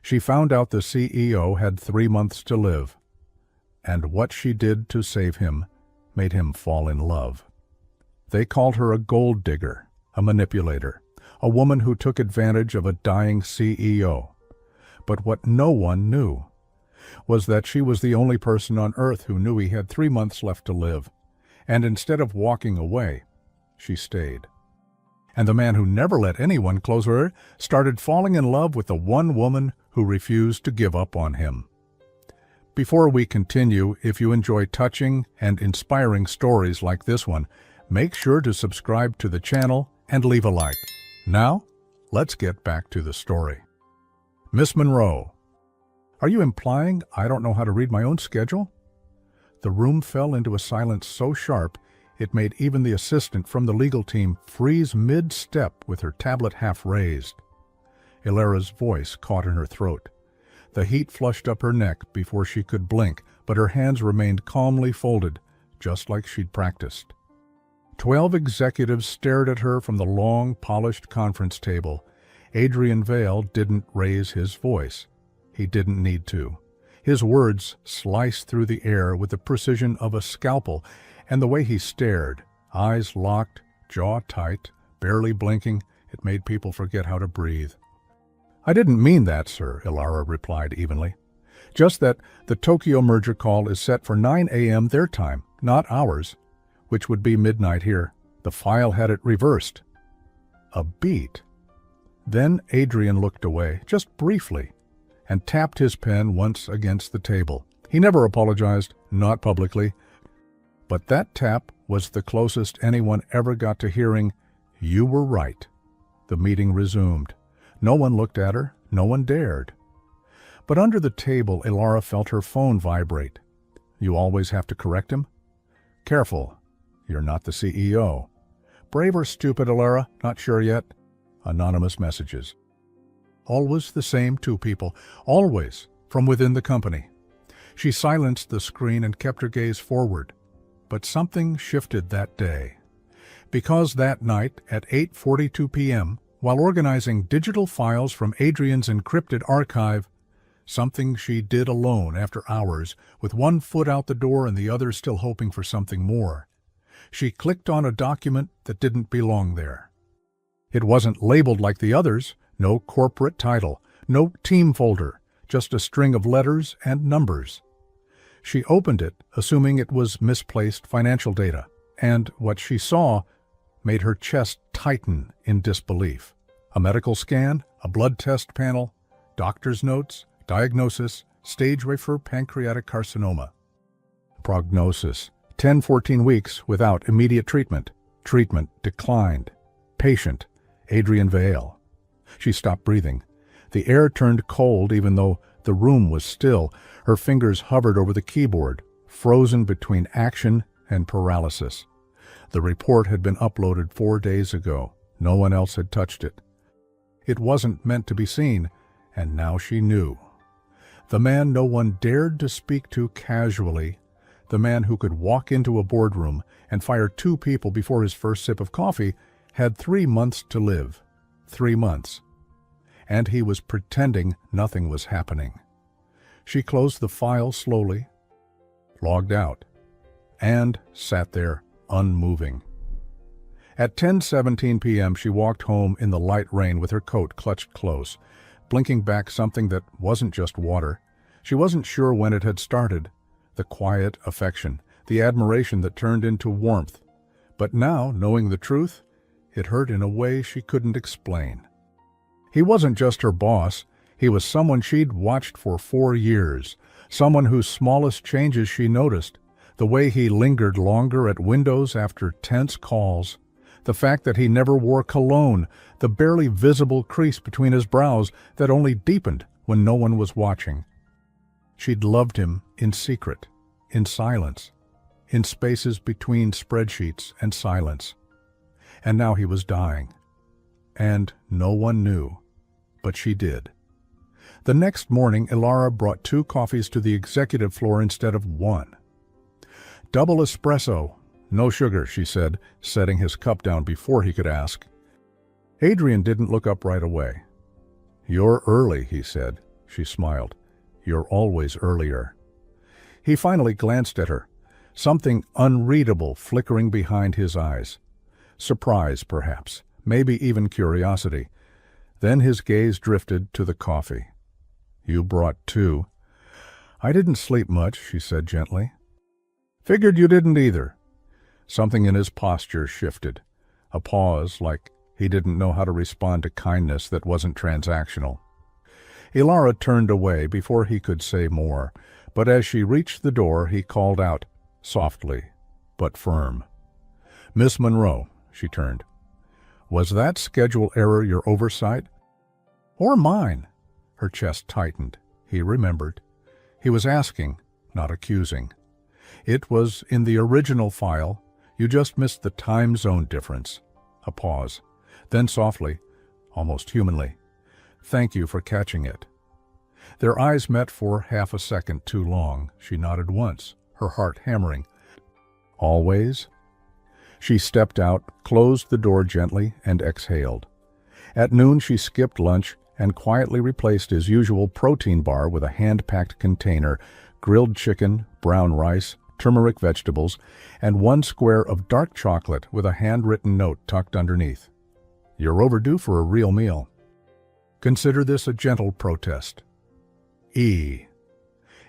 She found out the CEO had 3 months to live, and what she did to save him made him fall in love. They called her a gold digger, a manipulator, a woman who took advantage of a dying CEO. But what no one knew was that she was the only person on earth who knew he had 3 months left to live, and instead of walking away, she stayed. And the man who never let anyone close her started falling in love with the one woman who refused to give up on him. Before we continue, if you enjoy touching and inspiring stories like this one, make sure to subscribe to the channel and leave a like. Now, let's get back to the story. Miss Monroe. Are you implying I don't know how to read my own schedule? The room fell into a silence so sharp it made even the assistant from the legal team freeze mid-step with her tablet half raised. Ilara's voice caught in her throat. The heat flushed up her neck before she could blink, but her hands remained calmly folded, just like she'd practiced. 12 executives stared at her from the long, polished conference table. Adrian Vale didn't raise his voice. He didn't need to. His words sliced through the air with the precision of a scalpel, and the way he stared, eyes locked, jaw tight, barely blinking, it made people forget how to breathe. I didn't mean that, sir, Ilara replied evenly. Just that the Tokyo merger call is set for 9 a.m. their time, not ours, which would be midnight here. The file had it reversed. A beat. Then Adrian looked away, just briefly, and tapped his pen once against the table. He never apologized, not publicly, but that tap was the closest anyone ever got to hearing, "You were right." The meeting resumed. No one looked at her, no one dared. But under the table, Ilara felt her phone vibrate. You always have to correct him? Careful, you're not the CEO. Brave or stupid, Ilara? Not sure yet. Anonymous messages. Always the same two people, always from within the company. She silenced the screen and kept her gaze forward. But something shifted that day. Because that night at 8:42 p.m., while organizing digital files from Adrian's encrypted archive, something she did alone after hours, with one foot out the door and the other still hoping for something more, she clicked on a document that didn't belong there. It wasn't labeled like the others, no corporate title, no team folder, just a string of letters and numbers. She opened it, assuming it was misplaced financial data, and what she saw made her chest tighten in disbelief. A medical scan, a blood test panel, doctor's notes, diagnosis, stage for pancreatic carcinoma. Prognosis: 10-14 weeks without immediate treatment. Treatment declined. Patient: Adrian Vale. She stopped breathing. The air turned cold even though the room was still. Her fingers hovered over the keyboard, frozen between action and paralysis. The report had been uploaded 4 days ago. No one else had touched it. It wasn't meant to be seen, and now she knew. The man no one dared to speak to casually, the man who could walk into a boardroom and fire 2 people before his first sip of coffee, had 3 months to live. 3 months. And he was pretending nothing was happening. She closed the file slowly, logged out, and sat there unmoving. At 10:17 p.m. she walked home in the light rain with her coat clutched close, blinking back something that wasn't just water. She wasn't sure when it had started, the quiet affection, the admiration that turned into warmth. But now, knowing the truth, it hurt in a way she couldn't explain. He wasn't just her boss, he was someone she'd watched for 4 years, someone whose smallest changes she noticed, the way he lingered longer at windows after tense calls, the fact that he never wore cologne, the barely visible crease between his brows that only deepened when no one was watching. She'd loved him in secret, in silence, in spaces between spreadsheets and silence. And now he was dying. And no one knew, but she did. The next morning, Ilara brought 2 coffees to the executive floor instead of 1. "Double espresso. No sugar," she said, setting his cup down before he could ask. Adrian didn't look up right away. "You're early," he said. She smiled. "You're always earlier." He finally glanced at her, something unreadable flickering behind his eyes. Surprise, perhaps, maybe even curiosity. Then his gaze drifted to the coffee. "You brought 2. "I didn't sleep much," she said gently. "Figured you didn't either." Something in his posture shifted. A pause, like he didn't know how to respond to kindness that wasn't transactional. Ilara turned away before he could say more, but as she reached the door, he called out, softly but firm. "Miss Monroe," she turned. "Was that schedule error your oversight?" "Or mine?" Her chest tightened. He remembered. He was asking, not accusing. "It was in the original file. You just missed the time zone difference." A pause. Then softly, almost humanly, "Thank you for catching it." Their eyes met for half a second too long. She nodded once, her heart hammering. "Always?" She stepped out, closed the door gently, and exhaled. At noon she skipped lunch and quietly replaced his usual protein bar with a hand-packed container, grilled chicken, brown rice, turmeric vegetables, and 1 square of dark chocolate with a handwritten note tucked underneath. "You're overdue for a real meal. Consider this a gentle protest." E.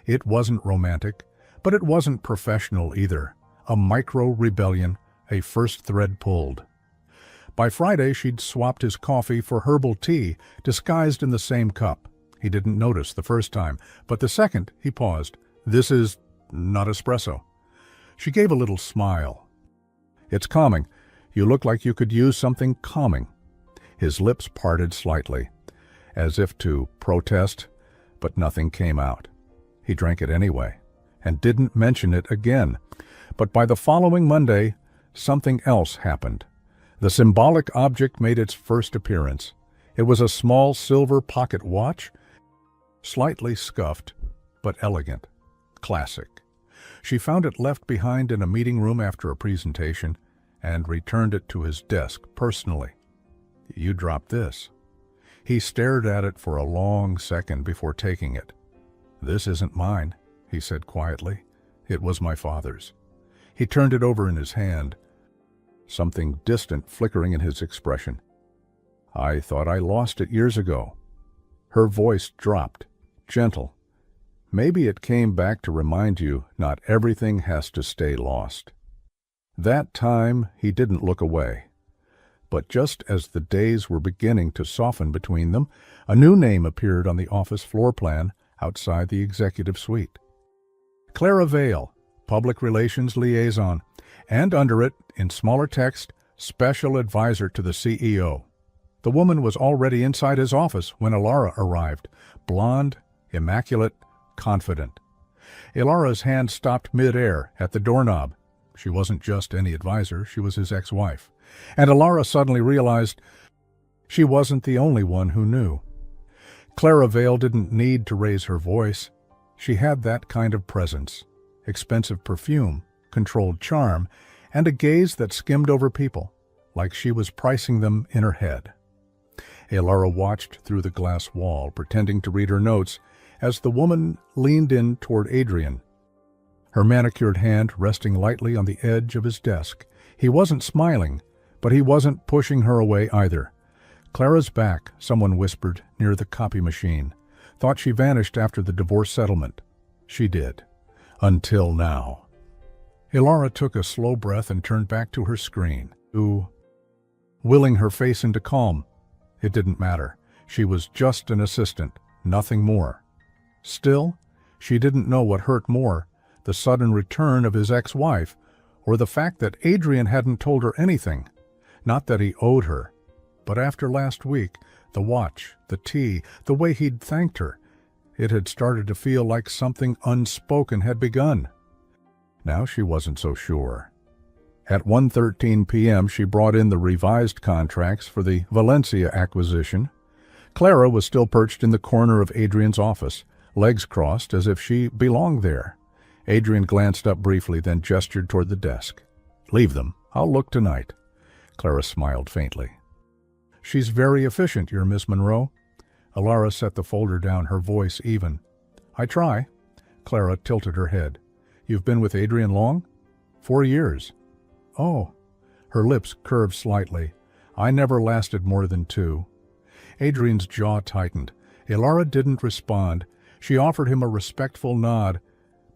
It wasn't romantic, but it wasn't professional either. A micro-rebellion, a first thread pulled. By Friday, she'd swapped his coffee for herbal tea, disguised in the same cup. He didn't notice the first time, but the second, he paused. "This is not espresso." She gave a little smile. "It's calming. You look like you could use something calming." His lips parted slightly, as if to protest, but nothing came out. He drank it anyway, and didn't mention it again. But by the following Monday, something else happened. The symbolic object made its first appearance. It was a small silver pocket watch, slightly scuffed, but elegant, classic. She found it left behind in a meeting room after a presentation and returned it to his desk personally. "You dropped this." He stared at it for a long second before taking it. "This isn't mine," he said quietly. "It was my father's." He turned it over in his hand, something distant flickering in his expression. "I thought I lost it years ago." Her voice dropped, gentle. "Maybe it came back to remind you not everything has to stay lost." That time he didn't look away. But just as the days were beginning to soften between them, a new name appeared on the office floor plan outside the executive suite. Clara Vale, Public Relations Liaison, and under it, in smaller text, Special Advisor to the CEO. The woman was already inside his office when Ilara arrived, blonde, immaculate, confident. Ilara's hand stopped mid-air at the doorknob. She wasn't just any advisor, she was his ex-wife. And Ilara suddenly realized she wasn't the only one who knew. Clara Vale didn't need to raise her voice. She had that kind of presence, expensive perfume, controlled charm, and a gaze that skimmed over people, like she was pricing them in her head. Ilara watched through the glass wall, pretending to read her notes, as the woman leaned in toward Adrian, her manicured hand resting lightly on the edge of his desk. He wasn't smiling, but he wasn't pushing her away either. "Clara's back," someone whispered near the copy machine. "Thought she vanished after the divorce settlement." She did. Until now. Ilara took a slow breath and turned back to her screen, willing her face into calm. It didn't matter. She was just an assistant, nothing more. Still, she didn't know what hurt more, the sudden return of his ex-wife, or the fact that Adrian hadn't told her anything. Not that he owed her, but after last week, the watch, the tea, the way he'd thanked her, it had started to feel like something unspoken had begun. Now she wasn't so sure. At 1:13 p.m. she brought in the revised contracts for the Valencia acquisition. Clara was still perched in the corner of Adrian's office, legs crossed as if she belonged there. Adrian glanced up briefly, then gestured toward the desk. "Leave them. I'll look tonight." Clara smiled faintly. "She's very efficient, your Miss Monroe." Alara set the folder down, her voice even. I try. Clara tilted her head. You've been with Adrian long? 4 years. Oh. Her lips curved slightly. I never lasted more than 2. Adrian's jaw tightened. Alara didn't respond. She offered him a respectful nod,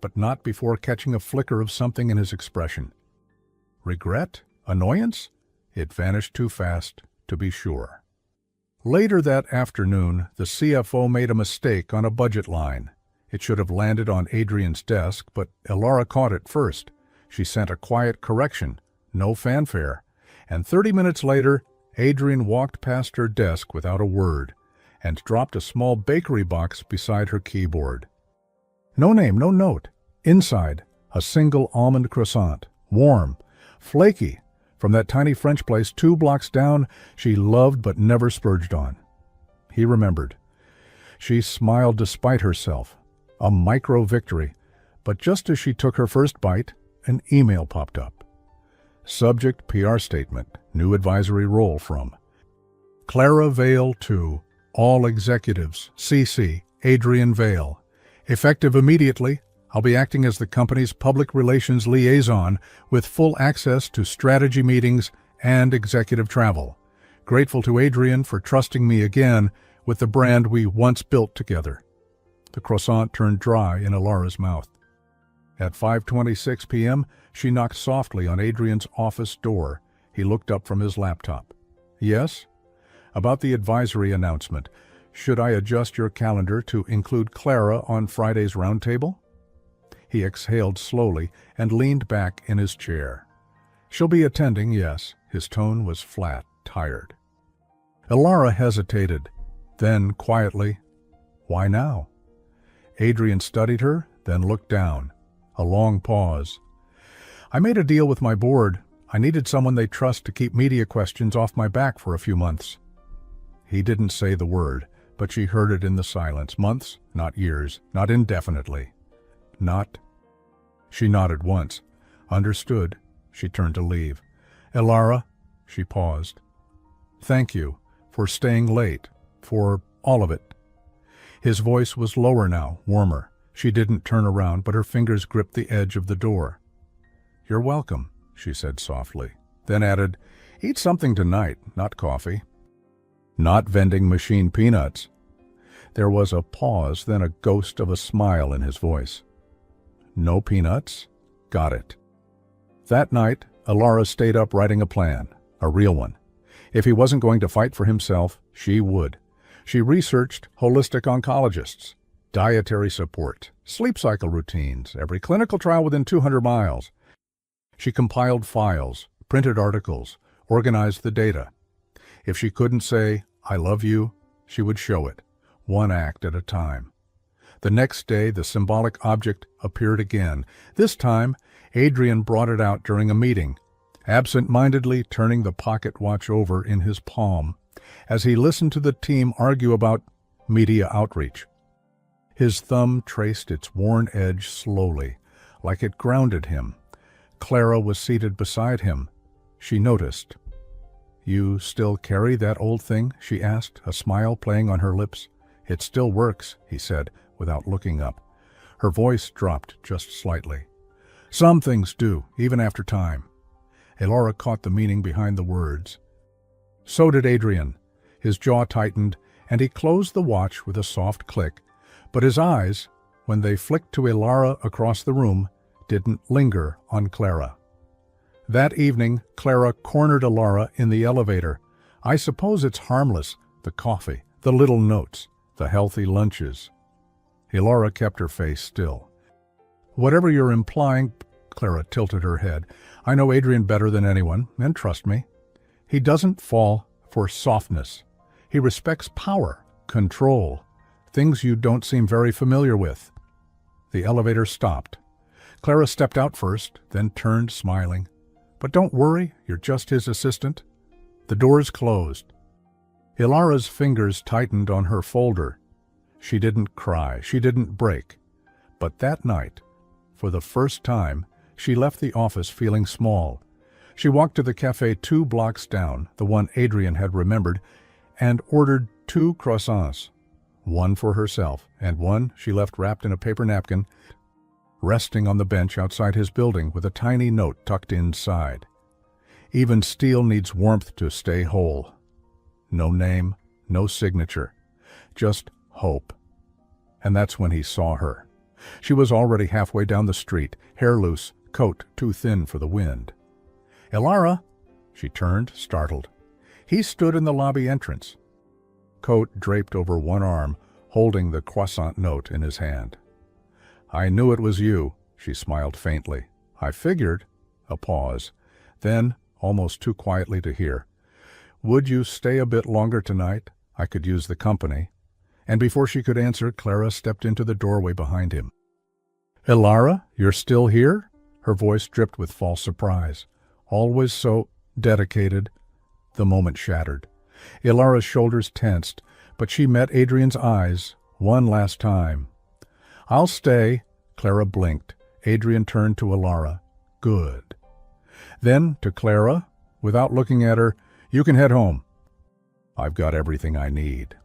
but not before catching a flicker of something in his expression. Regret? Annoyance? It vanished too fast, to be sure. Later that afternoon, the CFO made a mistake on a budget line. It should have landed on Adrian's desk, but Alara caught it first. She sent a quiet correction, no fanfare, and 30 minutes later, Adrian walked past her desk without a word and dropped a small bakery box beside her keyboard. No name, no note. Inside, a single almond croissant, warm, flaky, from that tiny French place 2 blocks down she loved but never splurged on. He remembered. She smiled despite herself, a micro-victory, but just as she took her first bite, an email popped up. Subject PR statement, new advisory role from Clara Vale to all executives, CC, Adrian Vale. Effective immediately, I'll be acting as the company's public relations liaison with full access to strategy meetings and executive travel. Grateful to Adrian for trusting me again with the brand we once built together. The croissant turned dry in Alara's mouth. At 5:26 p.m., she knocked softly on Adrian's office door. He looked up from his laptop. Yes? About the advisory announcement. Should I adjust your calendar to include Clara on Friday's roundtable? He exhaled slowly and leaned back in his chair. She'll be attending, yes. His tone was flat, tired. Alara hesitated. Then, quietly, why now? Adrian studied her, then looked down. A long pause. I made a deal with my board. I needed someone they trust to keep media questions off my back for a few months. He didn't say the word, but she heard it in the silence. Months, not years, not indefinitely. Not. She nodded once. Understood. She turned to leave. Alara, she paused. Thank you for staying late, for all of it. His voice was lower now, warmer. She didn't turn around, but her fingers gripped the edge of the door. You're welcome, she said softly, then added, eat something tonight, not coffee. Not vending machine peanuts. There was a pause, then a ghost of a smile in his voice. No peanuts? Got it. That night, Alara stayed up writing a plan, a real one. If he wasn't going to fight for himself, she would. She researched holistic oncologists, dietary support, sleep cycle routines, every clinical trial within 200 miles. She compiled files, printed articles, organized the data. If she couldn't say, I love you, she would show it, one act at a time. The next day, the symbolic object appeared again. This time, Adrian brought it out during a meeting, absent-mindedly turning the pocket watch over in his palm, as he listened to the team argue about media outreach. His thumb traced its worn edge slowly, like it grounded him. Clara was seated beside him. She noticed. You still carry that old thing? She asked, a smile playing on her lips. It still works, he said, without looking up. Her voice dropped just slightly. Some things do, even after time. Alara caught the meaning behind the words. So did Adrian. His jaw tightened, and he closed the watch with a soft click, but his eyes, when they flicked to Alara across the room, didn't linger on Clara. That evening, Clara cornered Alara in the elevator. I suppose it's harmless, the coffee, the little notes, the healthy lunches. Alara kept her face still. Whatever you're implying, Clara tilted her head. I know Adrian better than anyone, and trust me. He doesn't fall for softness. He respects power, control, things you don't seem very familiar with. The elevator stopped. Clara stepped out first, then turned, smiling. But don't worry, you're just his assistant. The doors closed. Ilara's fingers tightened on her folder. She didn't cry, she didn't break. But that night, for the first time, she left the office feeling small. She walked to the cafe 2 blocks down, the one Adrian had remembered, and ordered 2 croissants, one for herself, and one she left wrapped in a paper napkin, resting on the bench outside his building with a tiny note tucked inside. Even steel needs warmth to stay whole. No name, no signature, just hope. And that's when he saw her. She was already halfway down the street, hair loose, coat too thin for the wind. "Elara!" She turned, startled. He stood in the lobby entrance, coat draped over one arm, holding the croissant note in his hand. "I knew it was you," she smiled faintly. "I figured." A pause. Then, almost too quietly to hear, "Would you stay a bit longer tonight? I could use the company." And before she could answer, Clara stepped into the doorway behind him. "Elara, you're still here?" Her voice dripped with false surprise. "Always so dedicated." The moment shattered. Elara's shoulders tensed, but she met Adrian's eyes one last time. "I'll stay." Clara blinked. Adrian turned to Elara. "Good." Then, to Clara, without looking at her, "You can head home. I've got everything I need."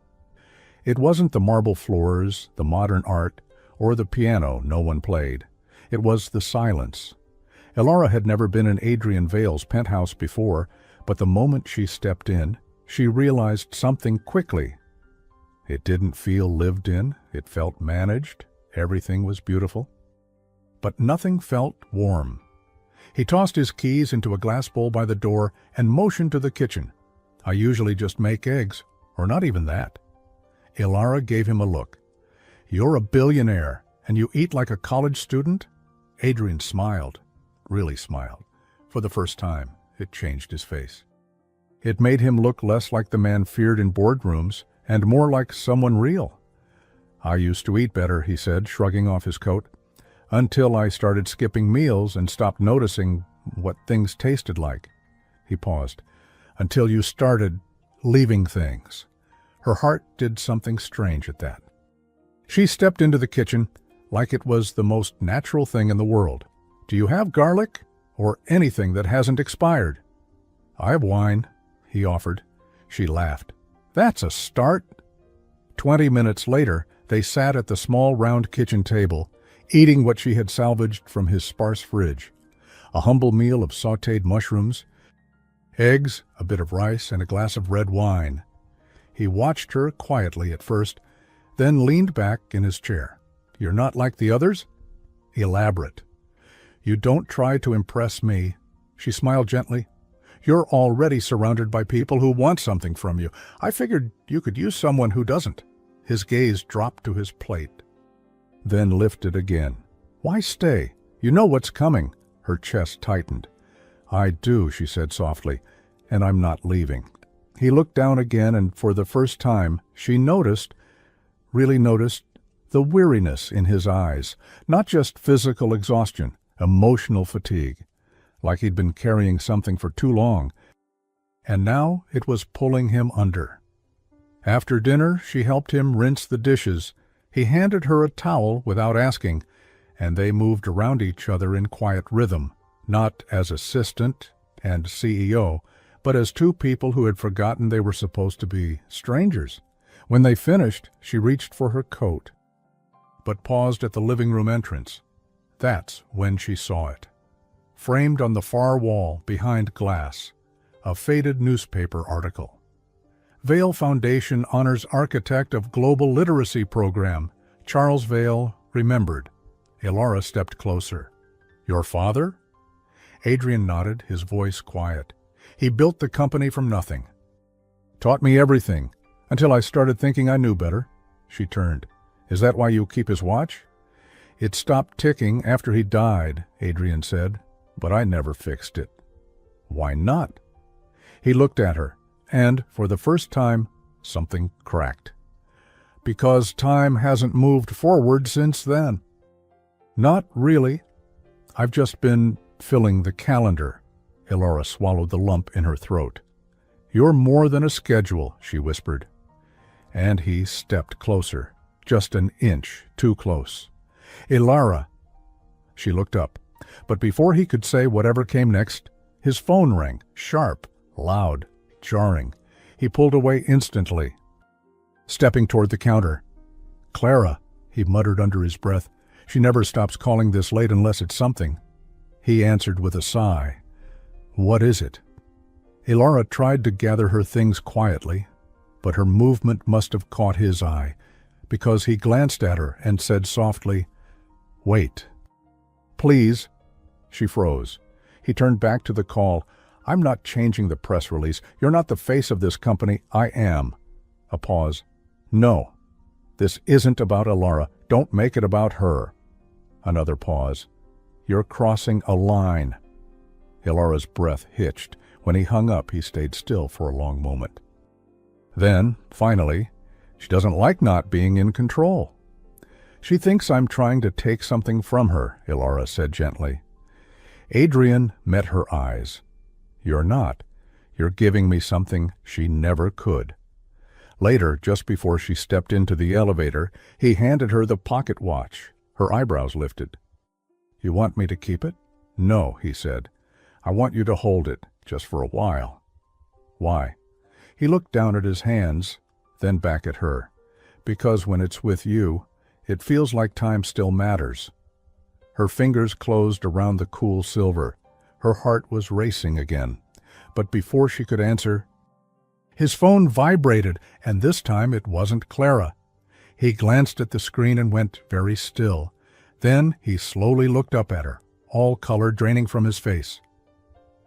It wasn't the marble floors, the modern art, or the piano no one played. It was the silence. Elara had never been in Adrian Vale's penthouse before, but the moment she stepped in, she realized something quickly. It didn't feel lived in, it felt managed, everything was beautiful. But nothing felt warm. He tossed his keys into a glass bowl by the door and motioned to the kitchen. "I usually just make eggs, or not even that." Elara gave him a look. "You're a billionaire, and you eat like a college student?" Adrian smiled, really smiled. For the first time, it changed his face. It made him look less like the man feared in boardrooms and more like someone real. "I used to eat better," he said, shrugging off his coat, "until I started skipping meals and stopped noticing what things tasted like." He paused. "Until you started leaving things." Her heart did something strange at that. She stepped into the kitchen like it was the most natural thing in the world. "Do you have garlic? Or anything that hasn't expired?" "I have wine," he offered. She laughed. "That's a start." 20 minutes later, they sat at the small round kitchen table, eating what she had salvaged from his sparse fridge. A humble meal of sautéed mushrooms, eggs, a bit of rice, and a glass of red wine. He watched her quietly at first, then leaned back in his chair. "You're not like the others?" "Elaborate." "You don't try to impress me." She smiled gently. "You're already surrounded by people who want something from you. I figured you could use someone who doesn't." His gaze dropped to his plate, then lifted again. "Why stay? You know what's coming." Her chest tightened. "I do," she said softly, "and I'm not leaving." He looked down again, and for the first time, she noticed, really noticed, the weariness in his eyes. Not just physical exhaustion, emotional fatigue, like he'd been carrying something for too long. And now it was pulling him under. After dinner, she helped him rinse the dishes. He handed her a towel without asking, and they moved around each other in quiet rhythm, not as assistant and CEO, but as two people who had forgotten they were supposed to be strangers. When they finished, she reached for her coat, but paused at the living room entrance. That's when she saw it. Framed on the far wall, behind glass, a faded newspaper article. Vale Foundation honors architect of Global Literacy Program, Charles Vale, remembered. Elara stepped closer. "Your father?" Adrian nodded, his voice quiet. "He built the company from nothing. Taught me everything, until I started thinking I knew better." She turned. "Is that why you keep his watch?" "It stopped ticking after he died," Adrian said, "but I never fixed it." "Why not?" He looked at her, and, for the first time, something cracked. "Because time hasn't moved forward since then." "Not really. I've just been filling the calendar." Elara swallowed the lump in her throat. "You're more than a schedule," she whispered. And he stepped closer, just an inch too close. "Elara." She looked up, but before he could say whatever came next, his phone rang, sharp, loud, jarring. He pulled away instantly, stepping toward the counter. "Clara," he muttered under his breath. "She never stops calling this late unless it's something." He answered with a sigh. "What is it?" Elara tried to gather her things quietly, but her movement must have caught his eye, because he glanced at her and said softly, "Wait." "Please." She froze. He turned back to the call. "I'm not changing the press release. You're not the face of this company. I am." A pause. "No. This isn't about Elara. Don't make it about her." Another pause. "You're crossing a line." Elara's breath hitched. When he hung up, he stayed still for a long moment. Then, finally, "She doesn't like not being in control." "She thinks I'm trying to take something from her," Elara said gently. Adrian met her eyes. "You're not. You're giving me something she never could." Later, just before she stepped into the elevator, he handed her the pocket watch. Her eyebrows lifted. "You want me to keep it?" "No," he said. "I want you to hold it, just for a while." "Why?" He looked down at his hands, then back at her. "Because when it's with you, it feels like time still matters." Her fingers closed around the cool silver. Her heart was racing again. But before she could answer, his phone vibrated, and this time it wasn't Clara. He glanced at the screen and went very still. Then he slowly looked up at her, all color draining from his face.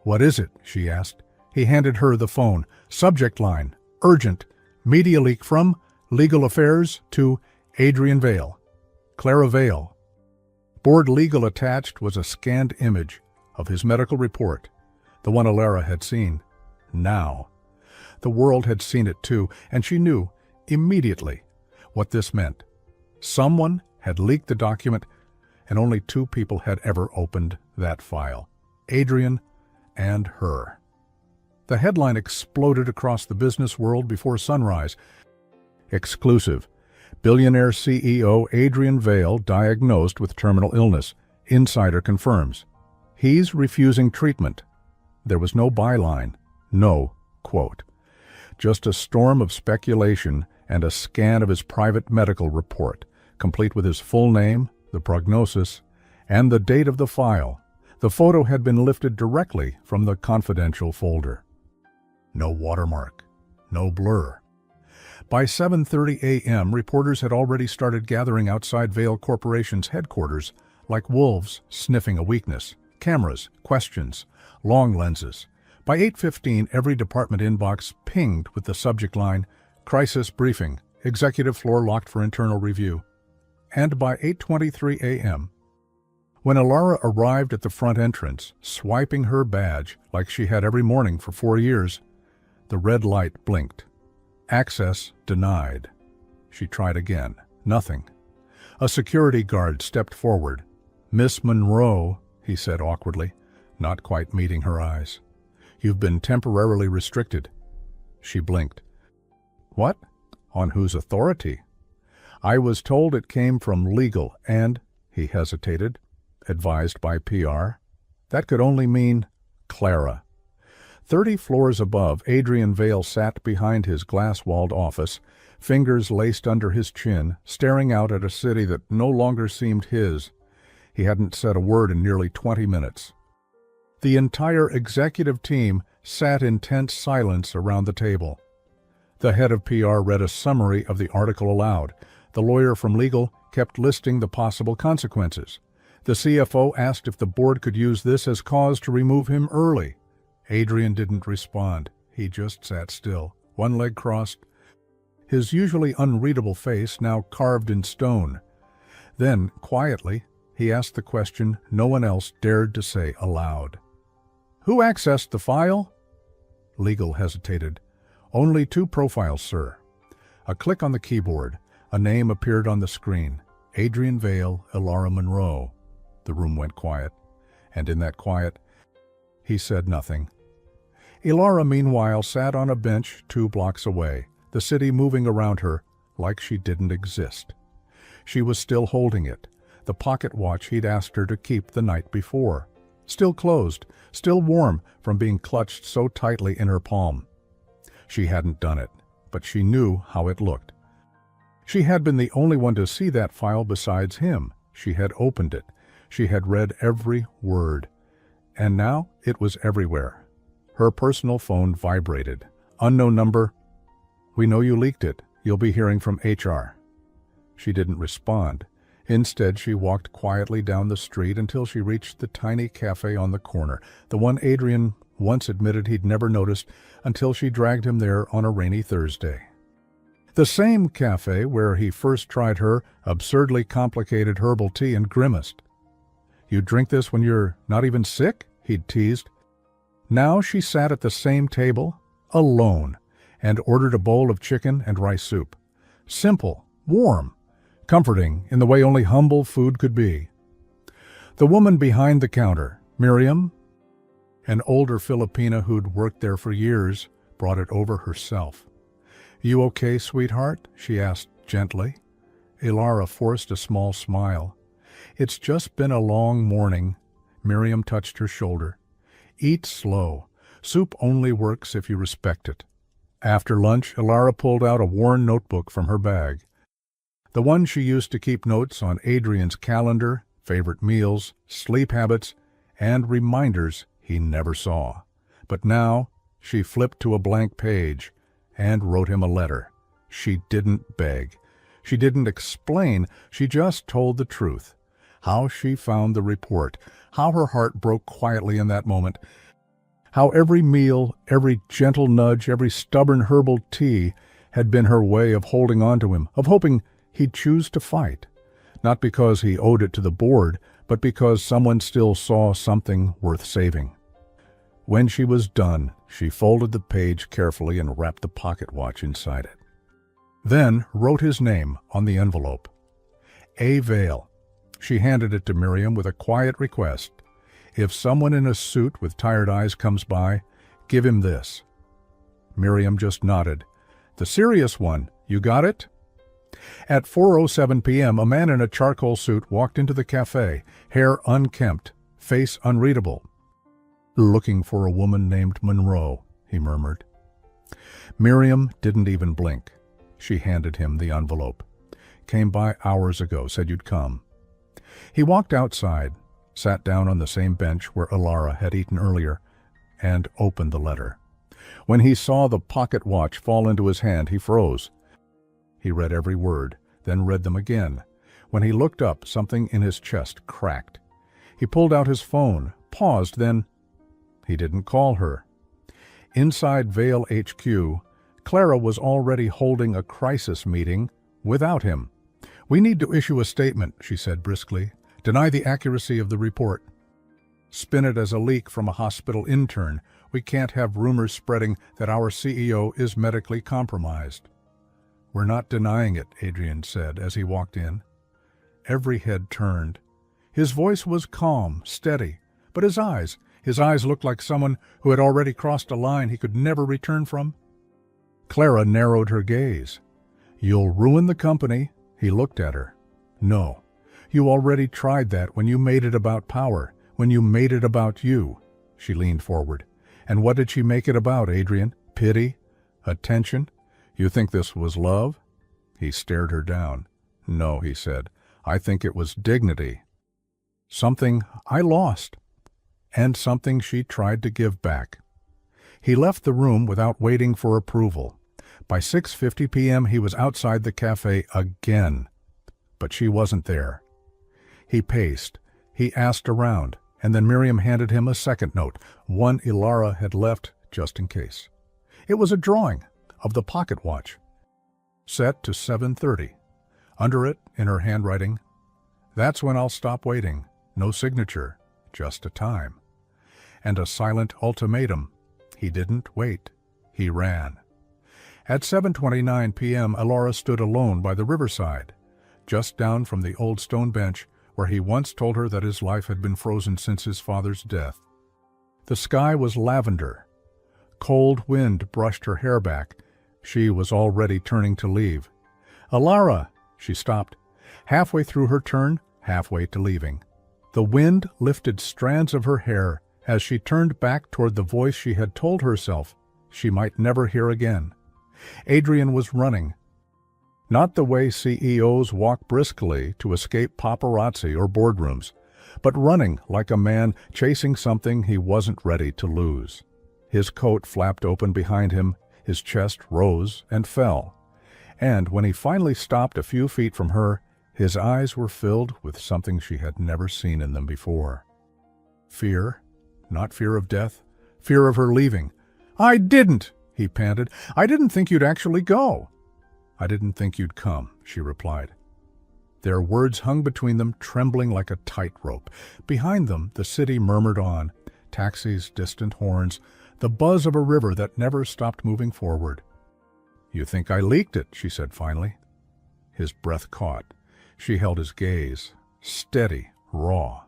"What is it?" she asked. He handed her the phone. Subject line, "Urgent. Media leak from Legal Affairs to Adrian Vale. Clara Vale." Board legal attached was a scanned image of his medical report, the one Elara had seen. Now. The world had seen it too, and she knew, immediately, what this meant. Someone had leaked the document, and only two people had ever opened that file: Adrian and her. The headline exploded across the business world before sunrise. Exclusive. Billionaire CEO Adrian Vale diagnosed with terminal illness. Insider confirms. He's refusing treatment. There was no byline, no quote. Just a storm of speculation and a scan of his private medical report, complete with his full name, the prognosis, and the date of the file. The photo had been lifted directly from the confidential folder. No watermark, no blur. By 7:30 a.m., reporters had already started gathering outside Vale Corporation's headquarters, like wolves sniffing a weakness. Cameras, questions, long lenses. By 8:15, every department inbox pinged with the subject line, "Crisis Briefing, Executive Floor Locked for Internal Review." And by 8:23 a.m., when Elara arrived at the front entrance, swiping her badge like she had every morning for 4 years, the red light blinked. Access denied. She tried again. Nothing. A security guard stepped forward. "Miss Monroe," he said awkwardly, not quite meeting her eyes. "You've been temporarily restricted." She blinked. "What? On whose authority?" "I was told it came from legal and," he hesitated, "advised by PR." That could only mean Clara. 30 floors above, Adrian Vale sat behind his glass-walled office, fingers laced under his chin, staring out at a city that no longer seemed his. He hadn't said a word in nearly 20 minutes. The entire executive team sat in tense silence around the table. The head of PR read a summary of the article aloud. The lawyer from legal kept listing the possible consequences. The CFO asked if the board could use this as cause to remove him early. Adrian didn't respond. He just sat still, one leg crossed, his usually unreadable face now carved in stone. Then, quietly, he asked the question no one else dared to say aloud. "Who accessed the file?" Legal hesitated. "Only 2 profiles, sir." A click on the keyboard. A name appeared on the screen. Adrian Vale, Elara Monroe. The room went quiet. And in that quiet, he said nothing. Elara, meanwhile, sat on a bench 2 blocks away, the city moving around her like she didn't exist. She was still holding it, the pocket watch he'd asked her to keep the night before. Still closed, still warm from being clutched so tightly in her palm. She hadn't done it, but she knew how it looked. She had been the only one to see that file besides him. She had opened it. She had read every word. And now it was everywhere. Her personal phone vibrated. Unknown number. "We know you leaked it. You'll be hearing from HR." She didn't respond. Instead, she walked quietly down the street until she reached the tiny cafe on the corner, the one Adrian once admitted he'd never noticed until she dragged him there on a rainy Thursday. The same cafe where he first tried her absurdly complicated herbal tea and grimaced. "You drink this when you're not even sick?" he'd teased. Now she sat at the same table, alone, and ordered a bowl of chicken and rice soup. Simple, warm, comforting in the way only humble food could be. The woman behind the counter, Miriam, an older Filipina who'd worked there for years, brought it over herself. "You okay, sweetheart?" she asked gently. Ilara forced a small smile. "It's just been a long morning." Miriam touched her shoulder. "Eat slow. Soup only works if you respect it." After lunch, Ilara pulled out a worn notebook from her bag. The one she used to keep notes on Adrian's calendar, favorite meals, sleep habits, and reminders he never saw. But now she flipped to a blank page and wrote him a letter. She didn't beg. She didn't explain. She just told the truth. How she found the report. How her heart broke quietly in that moment. How every meal, every gentle nudge, every stubborn herbal tea had been her way of holding on to him, of hoping he'd choose to fight. Not because he owed it to the board, but because someone still saw something worth saving. When she was done, she folded the page carefully and wrapped the pocket watch inside it. Then wrote his name on the envelope. A. Vale. She handed it to Miriam with a quiet request. "If someone in a suit with tired eyes comes by, give him this." Miriam just nodded. "The serious one. You got it?" At 4:07 p.m., a man in a charcoal suit walked into the cafe, hair unkempt, face unreadable. "Looking for a woman named Monroe," he murmured. Miriam didn't even blink. She handed him the envelope. "Came by hours ago, said you'd come." He walked outside, sat down on the same bench where Ilara had eaten earlier, and opened the letter. When he saw the pocket watch fall into his hand, he froze. He read every word, then read them again. When he looked up, something in his chest cracked. He pulled out his phone, paused, then he didn't call her. Inside Vale HQ, Clara was already holding a crisis meeting without him. "We need to issue a statement," she said briskly. "Deny the accuracy of the report. Spin it as a leak from a hospital intern. We can't have rumors spreading that our CEO is medically compromised." "We're not denying it," Adrian said as he walked in. Every head turned. His voice was calm, steady, but his eyes looked like someone who had already crossed a line he could never return from. Clara narrowed her gaze. "You'll ruin the company." He looked at her. "No. You already tried that when you made it about power, when you made it about you." She leaned forward. "And what did she make it about, Adrian? Pity? Attention? You think this was love?" He stared her down. "No," he said. "I think it was dignity. Something I lost, and something she tried to give back." He left the room without waiting for approval. By 6:50 p.m. he was outside the cafe again, but she wasn't there. He paced. He asked around, and then Miriam handed him a second note, one Ilara had left just in case. It was a drawing of the pocket watch, set to 7:30. Under it, in her handwriting, "That's when I'll stop waiting. No signature, just a time." And a silent ultimatum. He didn't wait. He ran. At 7:29 p.m., Ilara stood alone by the riverside, just down from the old stone bench where he once told her that his life had been frozen since his father's death. The sky was lavender. Cold wind brushed her hair back. She was already turning to leave. "Ilara!" She stopped, halfway through her turn, halfway to leaving. The wind lifted strands of her hair as she turned back toward the voice she had told herself she might never hear again. Adrian was running. Not the way CEOs walk briskly to escape paparazzi or boardrooms, but running like a man chasing something he wasn't ready to lose. His coat flapped open behind him, his chest rose and fell. And when he finally stopped a few feet from her, his eyes were filled with something she had never seen in them before. Fear, not fear of death, fear of her leaving. "I didn't," he panted. "I didn't think you'd actually go." "I didn't think you'd come," she replied. Their words hung between them, trembling like a tightrope. Behind them, the city murmured on, taxis, distant horns, the buzz of a river that never stopped moving forward. "You think I leaked it," she said finally. His breath caught. She held his gaze, steady, raw.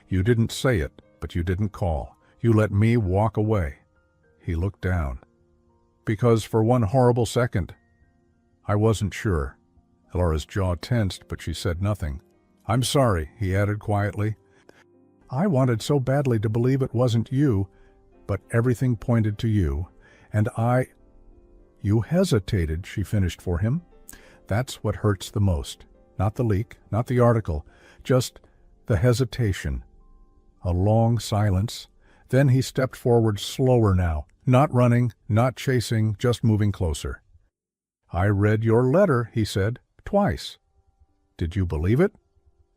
"You didn't say it, but you didn't call. You let me walk away." He looked down. "Because for one horrible second, I wasn't sure." Laura's jaw tensed, but she said nothing. "I'm sorry," he added quietly. "I wanted so badly to believe it wasn't you, but everything pointed to you, and I—" "You hesitated," she finished for him. "That's what hurts the most. Not the leak, not the article, just the hesitation." A long silence. Then he stepped forward slower now, not running, not chasing, just moving closer. "I read your letter," he said, "twice. Did you believe it?"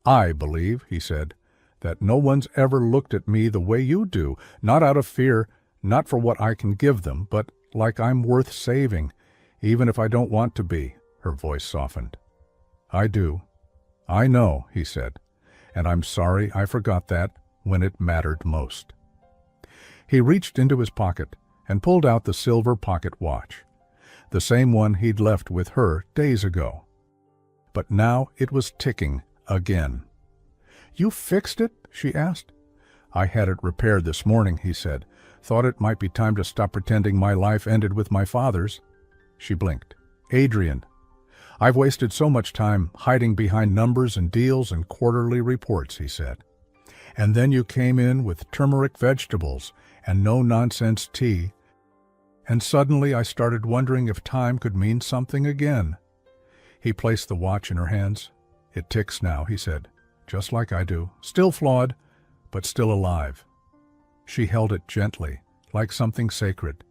"I believe," he said, "that no one's ever looked at me the way you do, not out of fear, not for what I can give them, but like I'm worth saving, even if I don't want to be." Her voice softened. "I do. I know," he said, "and I'm sorry I forgot that when it mattered most." He reached into his pocket and pulled out the silver pocket watch, the same one he'd left with her days ago. But now it was ticking again. "You fixed it?" she asked. "I had it repaired this morning," he said. "Thought it might be time to stop pretending my life ended with my father's." She blinked. "Adrian, I've wasted so much time hiding behind numbers and deals and quarterly reports," he said. "And then you came in with turmeric vegetables and no-nonsense tea, and suddenly I started wondering if time could mean something again." He placed the watch in her hands. "It ticks now," he said, "just like I do. Still flawed, but still alive." She held it gently, like something sacred.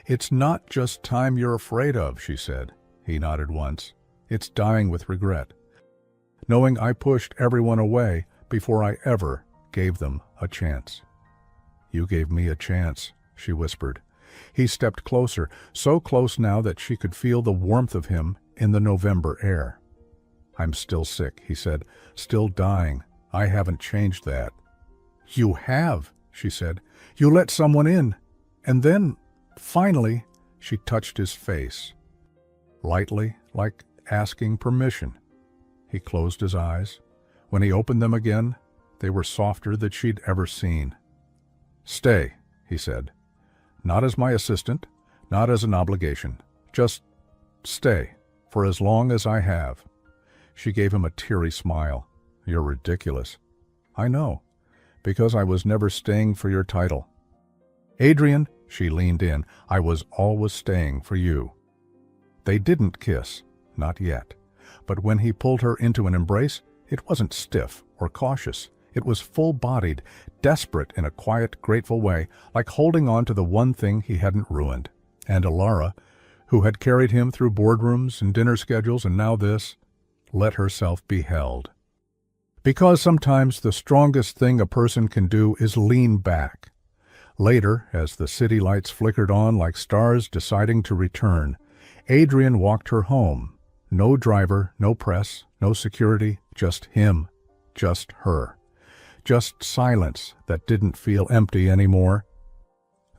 "It's not just time you're afraid of," she said. He nodded once. "It's dying with regret, knowing I pushed everyone away before I ever gave them a chance." "You gave me a chance," she whispered. He stepped closer, so close now that she could feel the warmth of him in the November air. "I'm still sick," he said, "still dying. I haven't changed that." "You have," she said. "You let someone in. And then, finally," she touched his face. Lightly, like asking permission. He closed his eyes. When he opened them again, they were softer than she'd ever seen. "Stay," he said. "Not as my assistant, not as an obligation. Just stay, for as long as I have." She gave him a teary smile. "You're ridiculous." "I know, because I was never staying for your title." "Adrian," she leaned in, "I was always staying for you." They didn't kiss, not yet. But when he pulled her into an embrace, it wasn't stiff or cautious. It was full-bodied, desperate in a quiet, grateful way, like holding on to the one thing he hadn't ruined. And Alara, who had carried him through boardrooms and dinner schedules and now this, let herself be held. Because sometimes the strongest thing a person can do is lean back. Later, as the city lights flickered on like stars deciding to return, Adrian walked her home. No driver, no press, no security, just him, just her. Just silence that didn't feel empty anymore.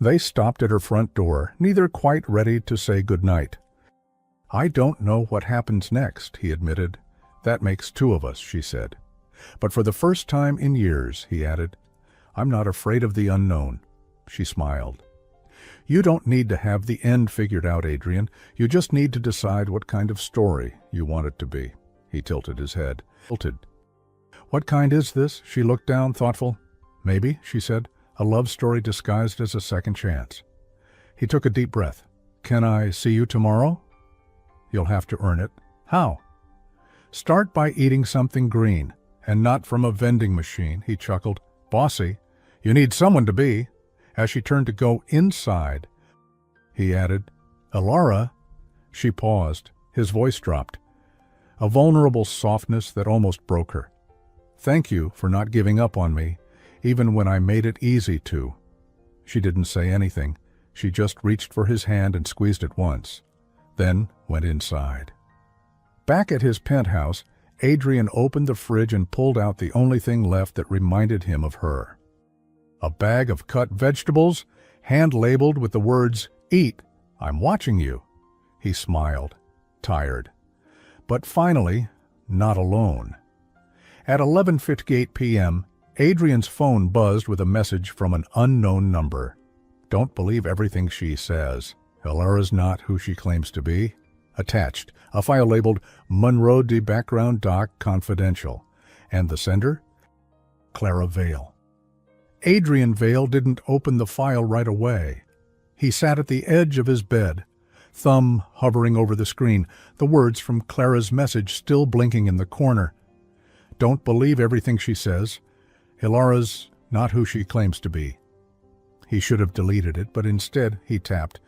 They stopped at her front door, neither quite ready to say goodnight. "I don't know what happens next," he admitted. "That makes two of us," she said. "But for the first time in years," he added, "I'm not afraid of the unknown." She smiled. "You don't need to have the end figured out, Adrian. You just need to decide what kind of story you want it to be." He tilted his head. "What kind is this?" She looked down, thoughtful. "Maybe," she said, "a love story disguised as a second chance." He took a deep breath. "Can I see you tomorrow?" "You'll have to earn it." How? Start by eating something green, and not from a vending machine, he chuckled. Bossy, you need someone to be. As she turned to go inside, he added, Elara. She paused. His voice dropped. A vulnerable softness that almost broke her. Thank you for not giving up on me, even when I made it easy to. She didn't say anything. She just reached for his hand and squeezed it once, then went inside. Back at his penthouse, Adrian opened the fridge and pulled out the only thing left that reminded him of her. A bag of cut vegetables, hand-labeled with the words, Eat, I'm watching you. He smiled, tired. But finally, not alone. At 11:58 p.m., Adrian's phone buzzed with a message from an unknown number. Don't believe everything she says. Elara's not who she claims to be. Attached, a file labeled Monroe de Background Doc Confidential. And the sender? Clara Vale. Adrian Vale didn't open the file right away. He sat at the edge of his bed, thumb hovering over the screen, the words from Clara's message still blinking in the corner. Don't believe everything she says. Elara's not who she claims to be. He should have deleted it, but instead he tapped.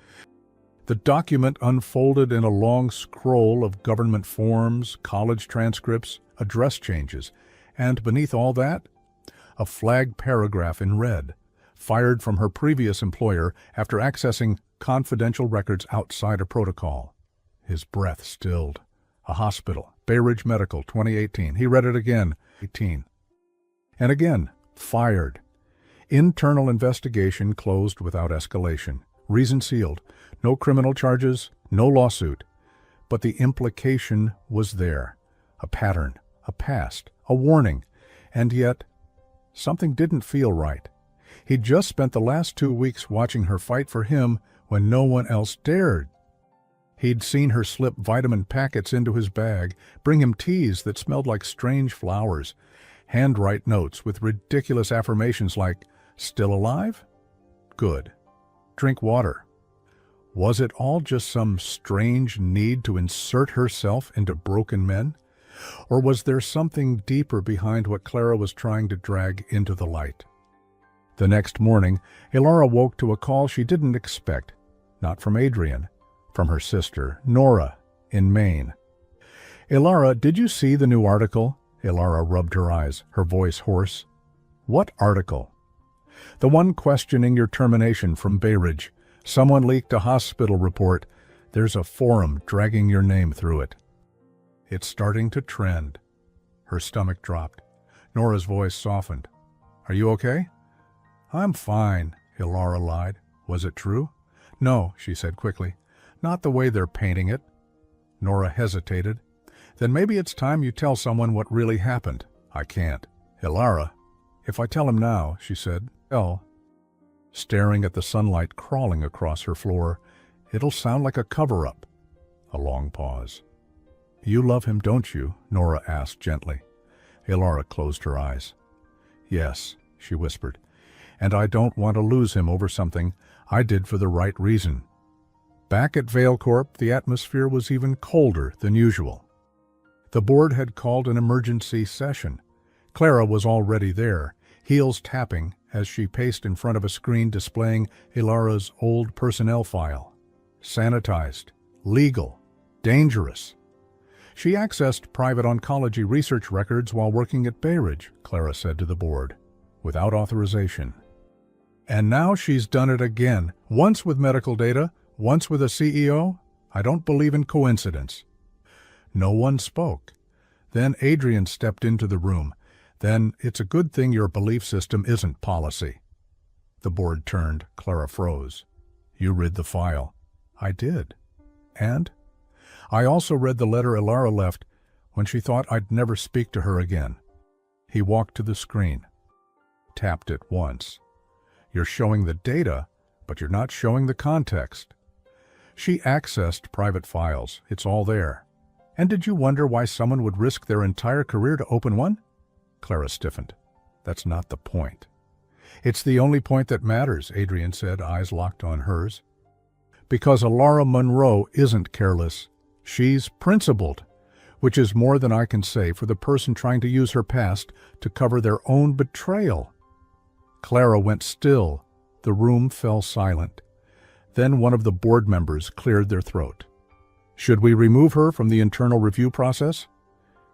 The document unfolded in a long scroll of government forms, college transcripts, address changes, and beneath all that, a flag paragraph in red, fired from her previous employer after accessing confidential records outside a protocol. His breath stilled. A hospital, Bay Ridge Medical, 2018. He read it again, 18. And again, fired. Internal investigation closed without escalation. Reason sealed. No criminal charges, no lawsuit. But the implication was there. A pattern, a past, a warning. And yet, something didn't feel right. He'd just spent the last 2 weeks watching her fight for him when no one else dared. He'd seen her slip vitamin packets into his bag, bring him teas that smelled like strange flowers, handwrite notes with ridiculous affirmations like, still alive? Good. Drink water. Was it all just some strange need to insert herself into broken men? Or was there something deeper behind what Clara was trying to drag into the light? The next morning, Elara woke to a call she didn't expect, not from Adrian, from her sister, Nora, in Maine. Elara, did you see the new article? Elara rubbed her eyes, her voice hoarse. What article? The one questioning your termination from Bay Ridge. Someone leaked a hospital report. There's a forum dragging your name through it. It's starting to trend. Her stomach dropped. Nora's voice softened. Are you okay? I'm fine, Elara lied. Was it true? No, she said quickly. Not the way they're painting it. Nora hesitated. Then maybe it's time you tell someone what really happened. I can't. Elara, if I tell him now, she said, tell. Staring at the sunlight crawling across her floor, it'll sound like a cover-up. A long pause. You love him, don't you? Nora asked gently. Elara closed her eyes. Yes, she whispered. And I don't want to lose him over something I did for the right reason. Back at Vale Corp, the atmosphere was even colder than usual. The board had called an emergency session. Clara was already there, heels tapping as she paced in front of a screen displaying Elara's old personnel file. Sanitized, legal, dangerous. She accessed private oncology research records while working at Bay Ridge, Clara said to the board, without authorization. And now she's done it again, once with medical data, once with a CEO. I don't believe in coincidence. No one spoke. Then Adrian stepped into the room. Then it's a good thing your belief system isn't policy. The board turned. Clara froze. You read the file. I did. And? I also read the letter Elara left when she thought I'd never speak to her again. He walked to the screen. Tapped it once. You're showing the data, but you're not showing the context. She accessed private files. It's all there. And did you wonder why someone would risk their entire career to open one? Clara stiffened. That's not the point. It's the only point that matters, Adrian said, eyes locked on hers. Because Elara Monroe isn't careless. She's principled. which is more than I can say for the person trying to use her past to cover their own betrayal." Clara went still. The room fell silent. Then one of the board members cleared their throat. "Should we remove her from the internal review process?"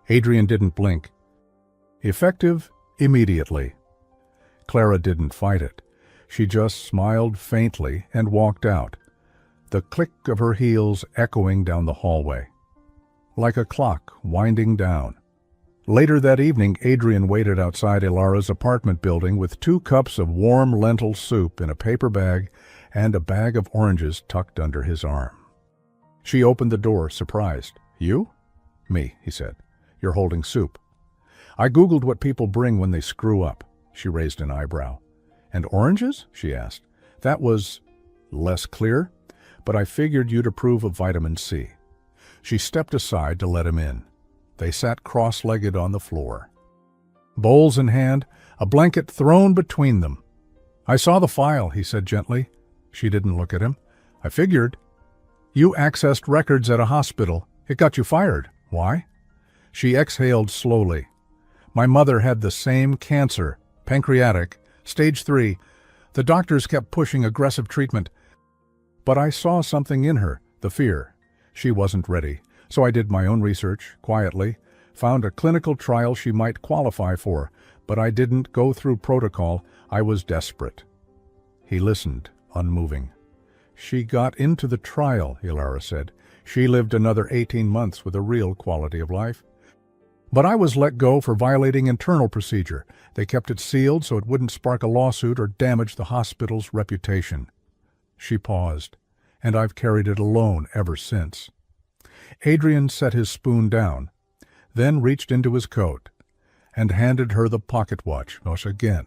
Adrian didn't blink. "Effective immediately." Clara didn't fight it. She just smiled faintly and walked out, the click of her heels echoing down the hallway, like a clock winding down. Later that evening, Adrian waited outside Ilara's apartment building with 2 cups of warm lentil soup in a paper bag and a bag of oranges tucked under his arm. She opened the door, surprised. "You?" "Me," he said. "You're holding soup." "I Googled what people bring when they screw up." She raised an eyebrow. "And oranges?" she asked. "That was less clear, but I figured you'd approve of vitamin C." She stepped aside to let him in. They sat cross-legged on the floor, bowls in hand, a blanket thrown between them. "I saw the file," he said gently. She didn't look at him. "I figured. You accessed records at a hospital. It got you fired. Why?" She exhaled slowly. "My mother had the same cancer, pancreatic, stage 3. The doctors kept pushing aggressive treatment. But I saw something in her, the fear. She wasn't ready. So I did my own research, quietly, found a clinical trial she might qualify for, but I didn't go through protocol. I was desperate." He listened, unmoving. "She got into the trial," Ilara said. "She lived another 18 months with a real quality of life. But I was let go for violating internal procedure. They kept it sealed so it wouldn't spark a lawsuit or damage the hospital's reputation." She paused, "And I've carried it alone ever since." Adrian set his spoon down, then reached into his coat and handed her the pocket watch. Once again.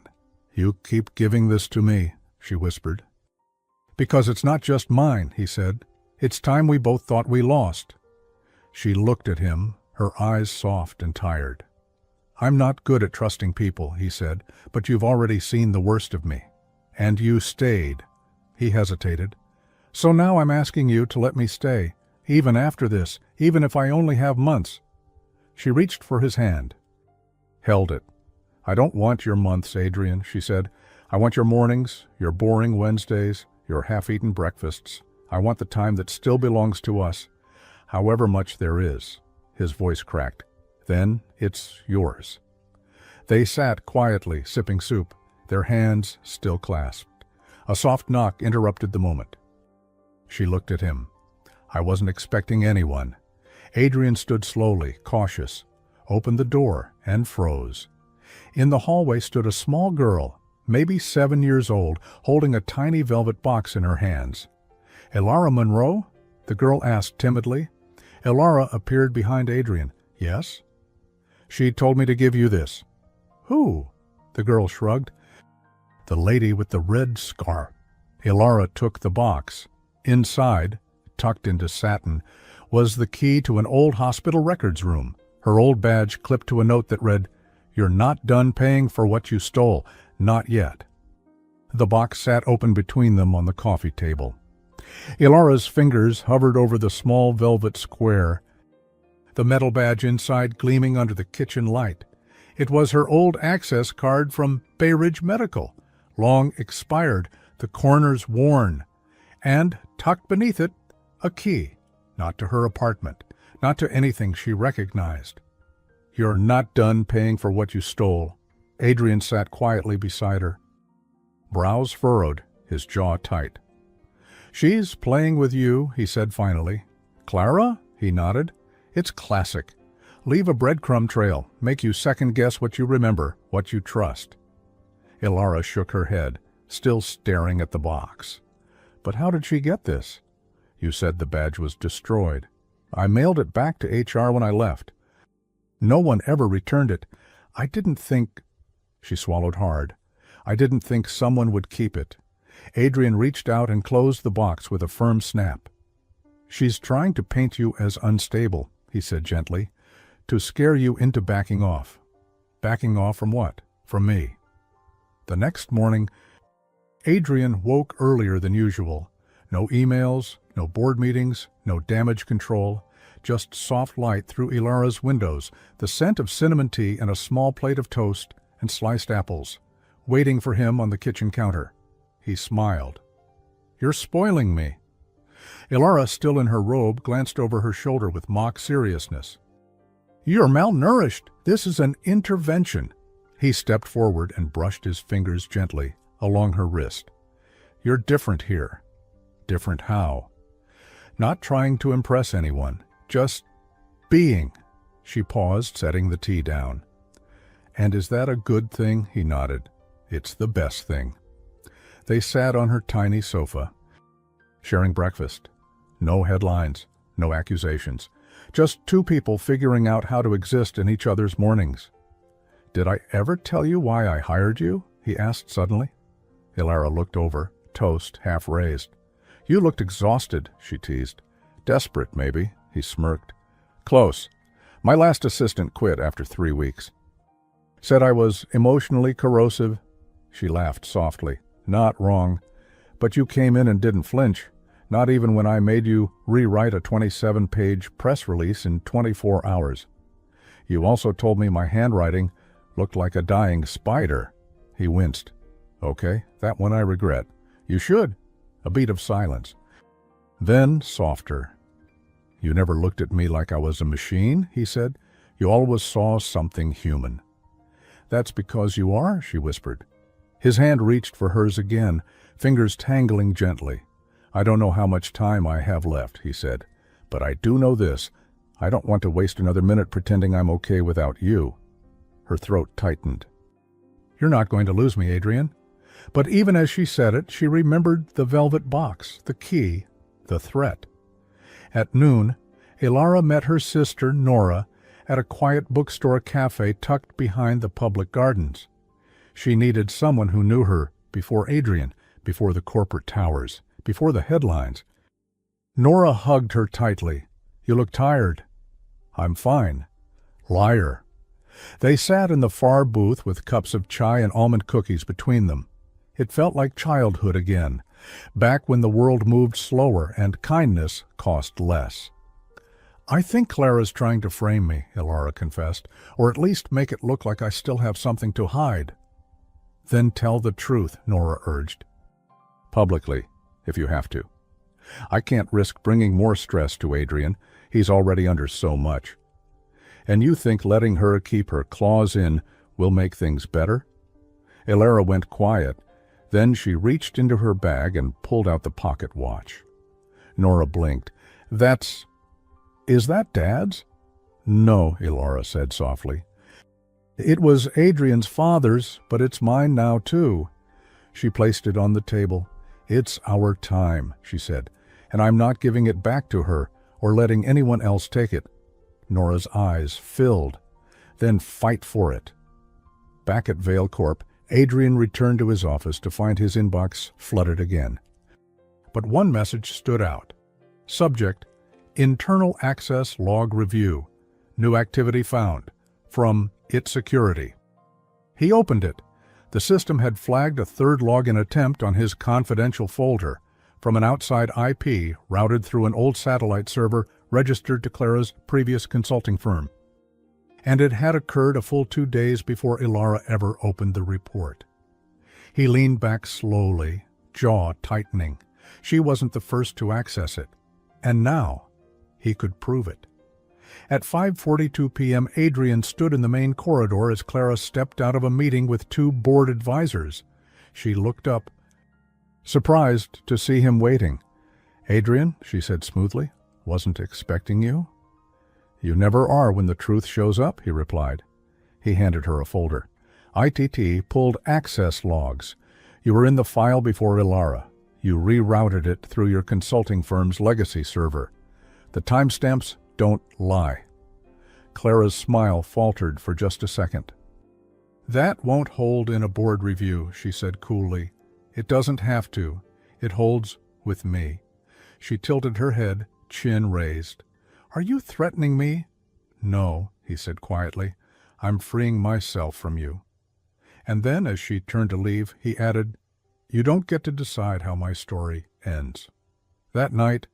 "You keep giving this to me," she whispered. "Because it's not just mine," he said. "It's time we both thought we lost." She looked at him, her eyes soft and tired. "I'm not good at trusting people," he said, "but you've already seen the worst of me. And you stayed." He hesitated. "So now I'm asking you to let me stay. Even after this, even if I only have months." She reached for his hand, held it. "I don't want your months, Adrian," she said. "I want your mornings, your boring Wednesdays, your half-eaten breakfasts. I want the time that still belongs to us, however much there is." His voice cracked. "Then it's yours." They sat quietly, sipping soup, their hands still clasped. A soft knock interrupted the moment. She looked at him. "I wasn't expecting anyone." Adrian stood slowly, cautious, opened the door, and froze. In the hallway stood a small girl, maybe 7 years old, holding a tiny velvet box in her hands. "Ilara Monroe?" the girl asked timidly. Ilara appeared behind Adrian. "Yes?" "She told me to give you this." "Who?" The girl shrugged. "The lady with the red scarf." Ilara took the box. Inside, tucked into satin, was the key to an old hospital records room, her old badge clipped to a note that read, "You're not done paying for what you stole. Not yet." The box sat open between them on the coffee table. Ilara's fingers hovered over the small velvet square, the metal badge inside gleaming under the kitchen light. It was her old access card from Bay Ridge Medical, long expired, the corners worn, and, tucked beneath it, a key, not to her apartment, not to anything she recognized. "You're not done paying for what you stole." Adrian sat quietly beside her, brows furrowed, his jaw tight. "She's playing with you," he said finally. "Clara?" he nodded. "It's classic. Leave a breadcrumb trail, make you second-guess what you remember, what you trust." Ilara shook her head, still staring at the box. "But how did she get this?" "You said the badge was destroyed." "I mailed it back to HR when I left. No one ever returned it. I didn't think—" She swallowed hard. "I didn't think someone would keep it." Adrian reached out and closed the box with a firm snap. "She's trying to paint you as unstable," he said gently, "to scare you into backing off." "Backing off from what?" "From me." The next morning, Adrian woke earlier than usual. No emails, no board meetings, no damage control, just soft light through Ilara's windows, the scent of cinnamon tea and a small plate of toast and sliced apples, waiting for him on the kitchen counter. He smiled. "You're spoiling me." Ilara, still in her robe, glanced over her shoulder with mock seriousness. "You're malnourished. This is an intervention." He stepped forward and brushed his fingers gently along her wrist. "You're different here." "Different how?" "Not trying to impress anyone. Just being." She paused, setting the tea down. "And is that a good thing?" He nodded. "It's the best thing." They sat on her tiny sofa, sharing breakfast. No headlines, no accusations. Just two people figuring out how to exist in each other's mornings. "Did I ever tell you why I hired you?" he asked suddenly. Ilara looked over, toast half raised. "You looked exhausted," she teased. "Desperate, maybe," he smirked. "Close. My last assistant quit after 3 weeks. Said I was emotionally corrosive." She laughed softly. "Not wrong. But you came in and didn't flinch. Not even when I made you rewrite a 27-page press release in 24 hours. You also told me my handwriting looked like a dying spider." He winced. "Okay, that one I regret." "You should." A beat of silence. Then, softer. "You never looked at me like I was a machine," he said. "You always saw something human." "That's because you are," she whispered. His hand reached for hers again, fingers tangling gently. "I don't know how much time I have left," he said, "but I do know this. I don't want to waste another minute pretending I'm okay without you." Her throat tightened. "You're not going to lose me, Adrian." But even as she said it, she remembered the velvet box, the key, the threat. At noon, Ilara met her sister, Nora, at a quiet bookstore cafe tucked behind the public gardens. She needed someone who knew her before Adrian, before the corporate towers, before the headlines. Nora hugged her tightly. "You look tired." "I'm fine." "Liar." They sat in the far booth with cups of chai and almond cookies between them. It felt like childhood again, back when the world moved slower and kindness cost less. "I think Clara's trying to frame me," Ilara confessed, "or at least make it look like I still have something to hide." "Then tell the truth," Nora urged. "Publicly, if you have to. I can't risk bringing more stress to Adrian. He's already under so much." "And you think letting her keep her claws in will make things better?" Ilara went quiet. Then she reached into her bag and pulled out the pocket watch. Nora blinked. Is that Dad's?" "No," Ilara said softly. "It was Adrian's father's, but it's mine now too." She placed it on the table. "It's our time," she said, "and I'm not giving it back to her or letting anyone else take it." Nora's eyes filled. "Then fight for it." Back at Vale Corp, Adrian returned to his office to find his inbox flooded again. But one message stood out. Subject: Internal Access Log Review. New activity found. From It Security. He opened it. The system had flagged a third login attempt on his confidential folder from an outside IP routed through an old satellite server registered to Clara's previous consulting firm. And it had occurred a full 2 days before Ilara ever opened the report. He leaned back slowly, jaw tightening. She wasn't the first to access it. And now, he could prove it. At 5:42 p.m., Adrian stood in the main corridor as Clara stepped out of a meeting with 2 board advisors. She looked up, surprised to see him waiting. "Adrian," she said smoothly, "wasn't expecting you." "You never are when the truth shows up," he replied. He handed her a folder. ITT pulled access logs. You were in the file before Ilara. You rerouted it through your consulting firm's legacy server. The timestamps don't lie. Clara's smile faltered for just a second. "That won't hold in a board review," she said coolly. "It doesn't have to. It holds with me." She tilted her head, chin raised. "Are you threatening me?" "No," he said quietly. "I'm freeing myself from you." And then, as she turned to leave, he added, "You don't get to decide how my story ends." That night,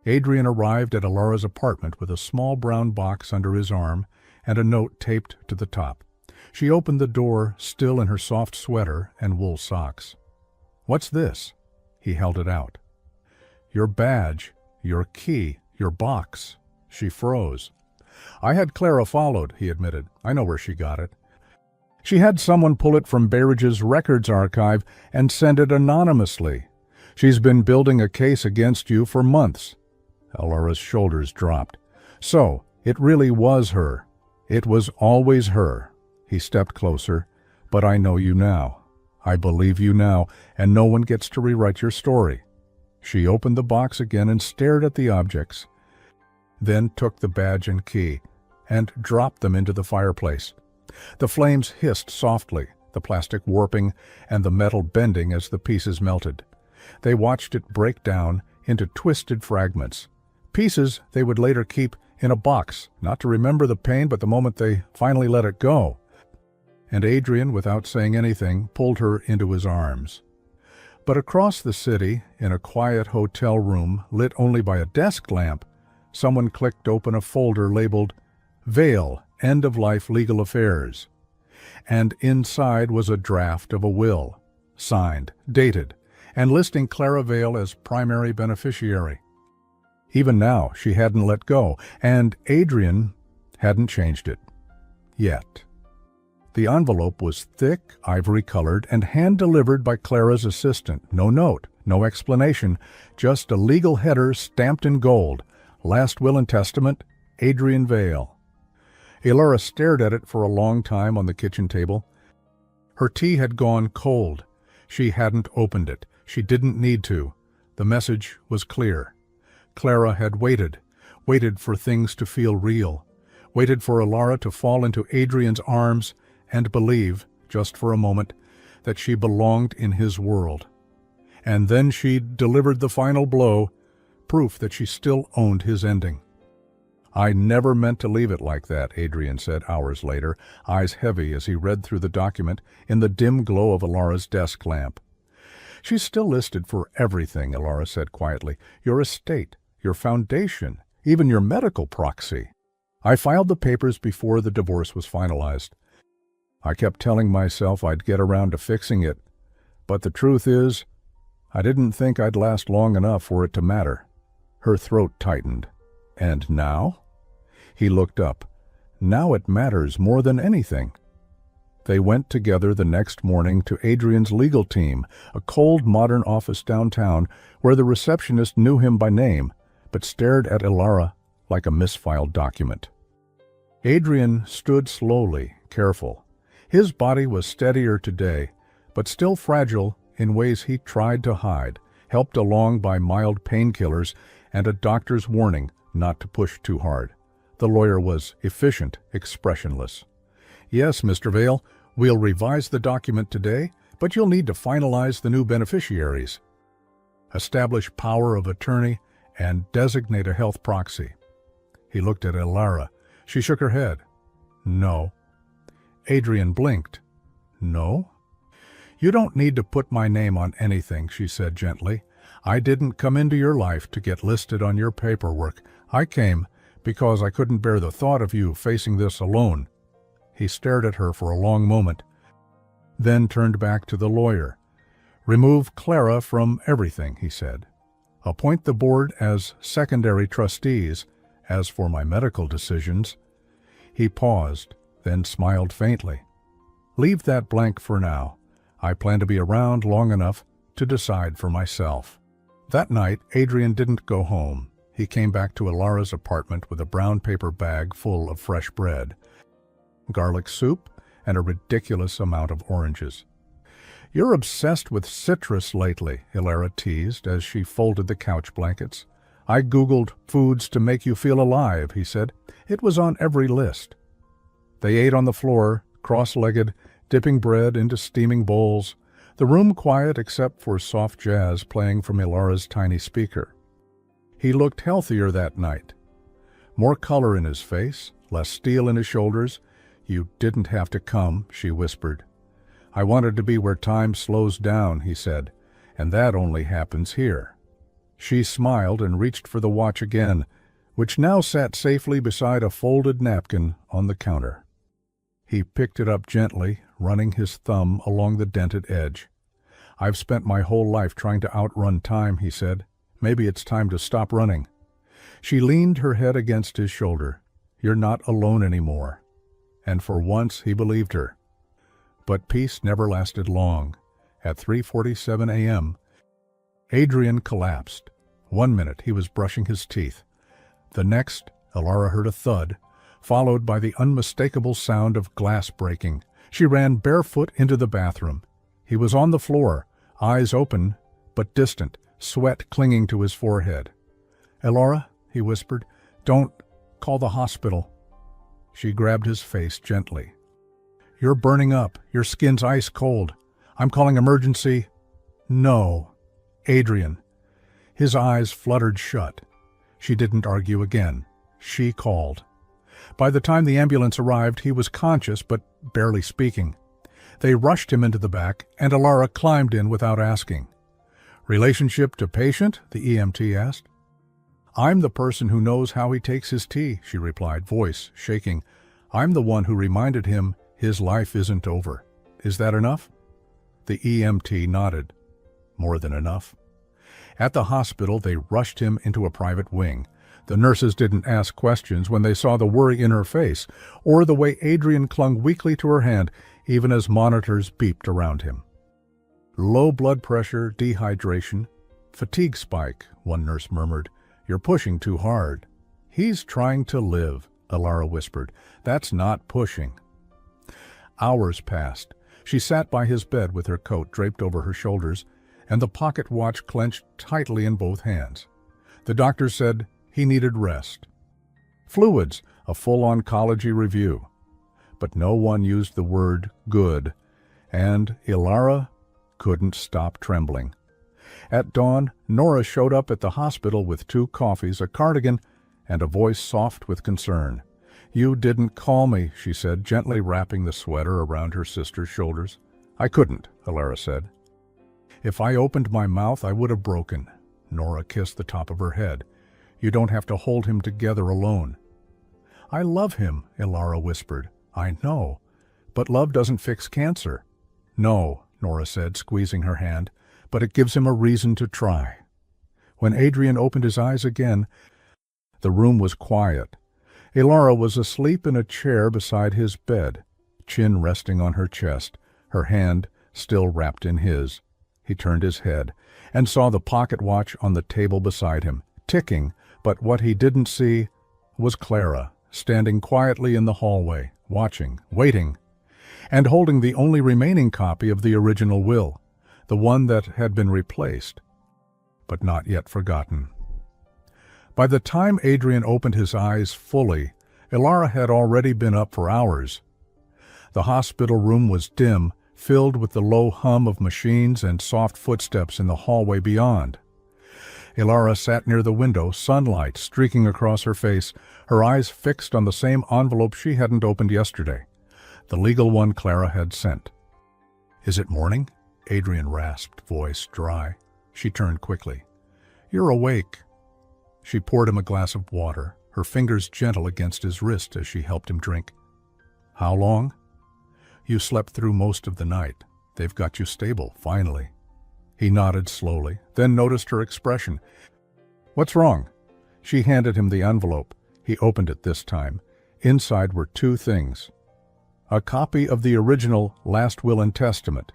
Adrian arrived at Alara's apartment with a small brown box under his arm and a note taped to the top. She opened the door, still in her soft sweater and wool socks. "What's this?" He held it out. "Your badge, your key, your box." She froze. "I had Clara followed," he admitted. "I know where she got it. She had someone pull it from Berridge's records archive and send it anonymously. She's been building a case against you for months." Alara's shoulders dropped. "So, it really was her. It was always her." He stepped closer. "But I know you now. I believe you now, and no one gets to rewrite your story." She opened the box again and stared at the objects, then took the badge and key and dropped them into the fireplace. The flames hissed softly, the plastic warping and the metal bending as the pieces melted. They watched it break down into twisted fragments, pieces they would later keep in a box, not to remember the pain but the moment they finally let it go. And Adrian, without saying anything, pulled her into his arms. But across the city, in a quiet hotel room lit only by a desk lamp, someone clicked open a folder labeled Vale, End-of-Life Legal Affairs. And inside was a draft of a will, signed, dated, and listing Clara Vale as primary beneficiary. Even now, she hadn't let go, and Adrian hadn't changed it. Yet. The envelope was thick, ivory-colored, and hand-delivered by Clara's assistant. No note, no explanation, just a legal header stamped in gold. Last will and testament, Adrian Vale. Alara stared at it for a long time on the kitchen table. Her tea had gone cold. She hadn't opened it. She didn't need to. The message was clear. Clara had waited for things to feel real, waited for Alara to fall into Adrian's arms and believe, just for a moment, that she belonged in his world. And then she delivered the final blow, proof that she still owned his ending. "I never meant to leave it like that," Adrian said hours later, eyes heavy as he read through the document in the dim glow of Alara's desk lamp. "She's still listed for everything," Alara said quietly. "Your estate, your foundation, even your medical proxy. I filed the papers before the divorce was finalized. I kept telling myself I'd get around to fixing it, but the truth is, I didn't think I'd last long enough for it to matter." Her throat tightened. "And now?" He looked up. "Now it matters more than anything." They went together the next morning to Adrian's legal team, a cold modern office downtown where the receptionist knew him by name, but stared at Alara like a misfiled document. Adrian stood slowly, careful. His body was steadier today, but still fragile in ways he tried to hide, helped along by mild painkillers and a doctor's warning not to push too hard. The lawyer was efficient, expressionless. "Yes, Mr. Vale, we'll revise the document today, but you'll need to finalize the new beneficiaries, establish power of attorney, and designate a health proxy." He looked at Alara. She shook her head. "No." Adrian blinked. "No?" "You don't need to put my name on anything," she said gently. "I didn't come into your life to get listed on your paperwork. I came because I couldn't bear the thought of you facing this alone." He stared at her for a long moment, then turned back to the lawyer. "Remove Clara from everything," he said. "Appoint the board as secondary trustees. As for my medical decisions—" He paused, then smiled faintly. "Leave that blank for now. I plan to be around long enough to decide for myself." That night, Adrian didn't go home. He came back to Alara's apartment with a brown paper bag full of fresh bread, garlic soup, and a ridiculous amount of oranges. "You're obsessed with citrus lately," Alara teased as she folded the couch blankets. "I Googled foods to make you feel alive," he said. "It was on every list." They ate on the floor, cross-legged, dipping bread into steaming bowls, the room quiet except for soft jazz playing from Alara's tiny speaker. He looked healthier that night. More color in his face, less steel in his shoulders. "You didn't have to come," she whispered. "I wanted to be where time slows down," he said, "and that only happens here." She smiled and reached for the watch again, which now sat safely beside a folded napkin on the counter. He picked it up gently, running his thumb along the dented edge. "I've spent my whole life trying to outrun time," he said. "Maybe it's time to stop running." She leaned her head against his shoulder. "You're not alone anymore." And for once he believed her. But peace never lasted long. At 3:47 a.m., Adrian collapsed. 1 minute he was brushing his teeth. The next, Elara heard a thud, followed by the unmistakable sound of glass breaking. She ran barefoot into the bathroom. He was on the floor, eyes open but distant, sweat clinging to his forehead. "Elara," he whispered, "don't call the hospital." She grabbed his face gently. "You're burning up. Your skin's ice cold. I'm calling emergency." "No." "Adrian." His eyes fluttered shut. She didn't argue again. She called. By the time the ambulance arrived, he was conscious but barely speaking. They rushed him into the back, and Elara climbed in without asking. "Relationship to patient?" the EMT asked. "I'm the person who knows how he takes his tea," she replied, voice shaking. "I'm the one who reminded him his life isn't over. Is that enough?" The EMT nodded. More than enough. At the hospital, they rushed him into a private wing. The nurses didn't ask questions when they saw the worry in her face, or the way Adrian clung weakly to her hand, even as monitors beeped around him. "Low blood pressure, dehydration, fatigue spike," one nurse murmured. "You're pushing too hard." "He's trying to live," Elara whispered. "That's not pushing." Hours passed. She sat by his bed with her coat draped over her shoulders, and the pocket watch clenched tightly in both hands. The doctor said he needed rest. Fluids, a full oncology review. But no one used the word good, and Elara couldn't stop trembling. At dawn, Nora showed up at the hospital with 2 coffees, a cardigan, and a voice soft with concern. "You didn't call me," she said, gently wrapping the sweater around her sister's shoulders. "I couldn't," Elara said. "If I opened my mouth, I would have broken." Nora kissed the top of her head. "You don't have to hold him together alone." "I love him," Elara whispered. "I know. But love doesn't fix cancer." "No," Nora said, squeezing her hand, "but it gives him a reason to try." When Adrian opened his eyes again, the room was quiet. Elara was asleep in a chair beside his bed, chin resting on her chest, her hand still wrapped in his. He turned his head and saw the pocket watch on the table beside him, ticking, but what he didn't see was Clara, standing quietly in the hallway, watching, waiting, and holding the only remaining copy of the original will, the one that had been replaced, but not yet forgotten. By the time Adrian opened his eyes fully, Elara had already been up for hours. The hospital room was dim, filled with the low hum of machines and soft footsteps in the hallway beyond. Elara sat near the window, sunlight streaking across her face, her eyes fixed on the same envelope she hadn't opened yesterday, the legal one Clara had sent. "Is it morning?" Adrian rasped, voice dry. She turned quickly. "You're awake." She poured him a glass of water, her fingers gentle against his wrist as she helped him drink. "How long?" "You slept through most of the night. They've got you stable, finally." He nodded slowly, then noticed her expression. "What's wrong?" She handed him the envelope. He opened it this time. Inside were 2 things. A copy of the original Last Will and Testament,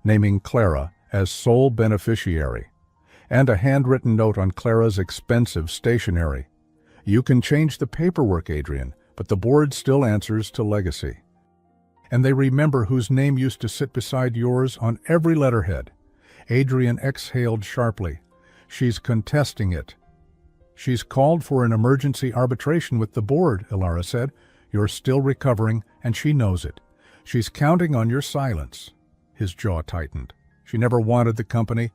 naming Clara as sole beneficiary, and a handwritten note on Clara's expensive stationery. "You can change the paperwork, Adrian, but the board still answers to legacy. And they remember whose name used to sit beside yours on every letterhead." Adrian exhaled sharply. "She's contesting it." "She's called for an emergency arbitration with the board," Elara said. "You're still recovering, and she knows it. She's counting on your silence." His jaw tightened. "She never wanted the company.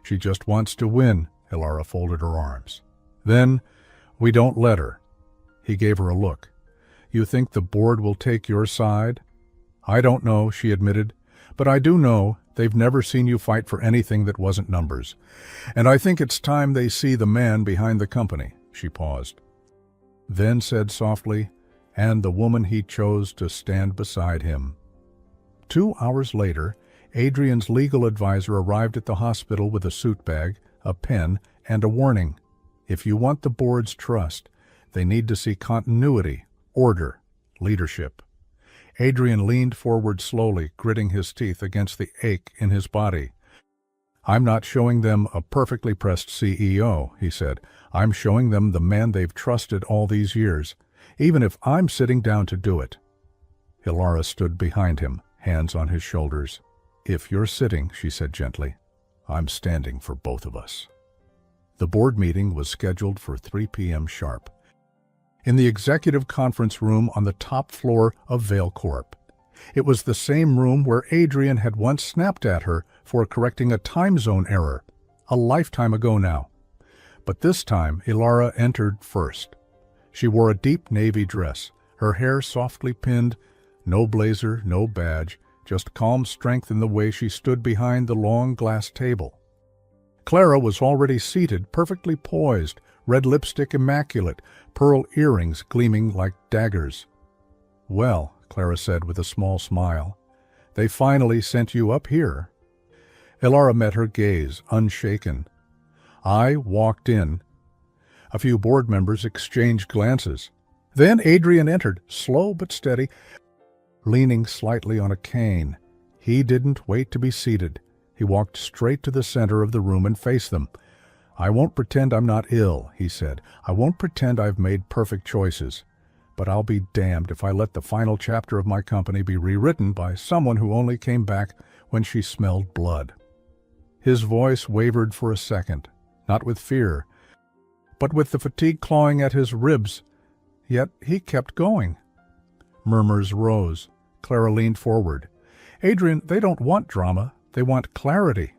She just wants to win." Elara folded her arms. "Then, we don't let her." He gave her a look. "You think the board will take your side?" "I don't know," she admitted. "But I do know They've never seen you fight for anything that wasn't numbers. And I think it's time they see the man behind the company." She paused. Then said softly, "And the woman he chose to stand beside him." 2 hours later, Adrian's legal advisor arrived at the hospital with a suit bag, a pen, and a warning. If you want the board's trust, they need to see continuity, order, leadership. Adrian leaned forward slowly, gritting his teeth against the ache in his body. "I'm not showing them a perfectly pressed CEO," he said. "I'm showing them the man they've trusted all these years, even if I'm sitting down to do it." Ilara stood behind him, hands on his shoulders. "If you're sitting," she said gently, "I'm standing for both of us." The board meeting was scheduled for 3 p.m. sharp, in the executive conference room on the top floor of Vale Corp. It was the same room where Adrian had once snapped at her for correcting a time zone error, a lifetime ago now. But this time, Ilara entered first. She wore a deep navy dress, her hair softly pinned, no blazer, no badge, just calm strength in the way she stood behind the long glass table. Clara was already seated, perfectly poised, red lipstick immaculate, pearl earrings gleaming like daggers. "Well," Clara said with a small smile, "they finally sent you up here." Ilara met her gaze, unshaken. I walked in. A few board members exchanged glances. Then Adrian entered, slow but steady, leaning slightly on a cane. He didn't wait to be seated. He walked straight to the center of the room and faced them. "I won't pretend I'm not ill," he said. "I won't pretend I've made perfect choices. But I'll be damned if I let the final chapter of my company be rewritten by someone who only came back when she smelled blood." His voice wavered for a second, not with fear, but with the fatigue clawing at his ribs. Yet he kept going. Murmurs rose. Clara leaned forward. "Adrian, they don't want drama. They want clarity."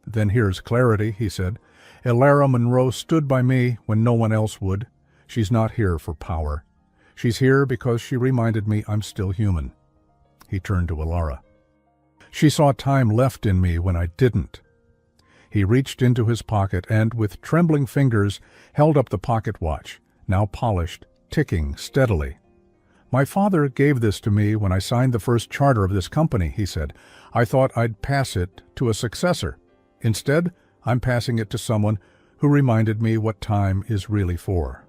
"Then here's clarity," he said. "Ilara Monroe stood by me when no one else would. She's not here for power. She's here because she reminded me I'm still human." He turned to Ilara. "She saw time left in me when I didn't." He reached into his pocket and, with trembling fingers, held up the pocket watch, now polished, ticking steadily. "My father gave this to me when I signed the first charter of this company," he said. "I thought I'd pass it to a successor. Instead, I'm passing it to someone who reminded me what time is really for."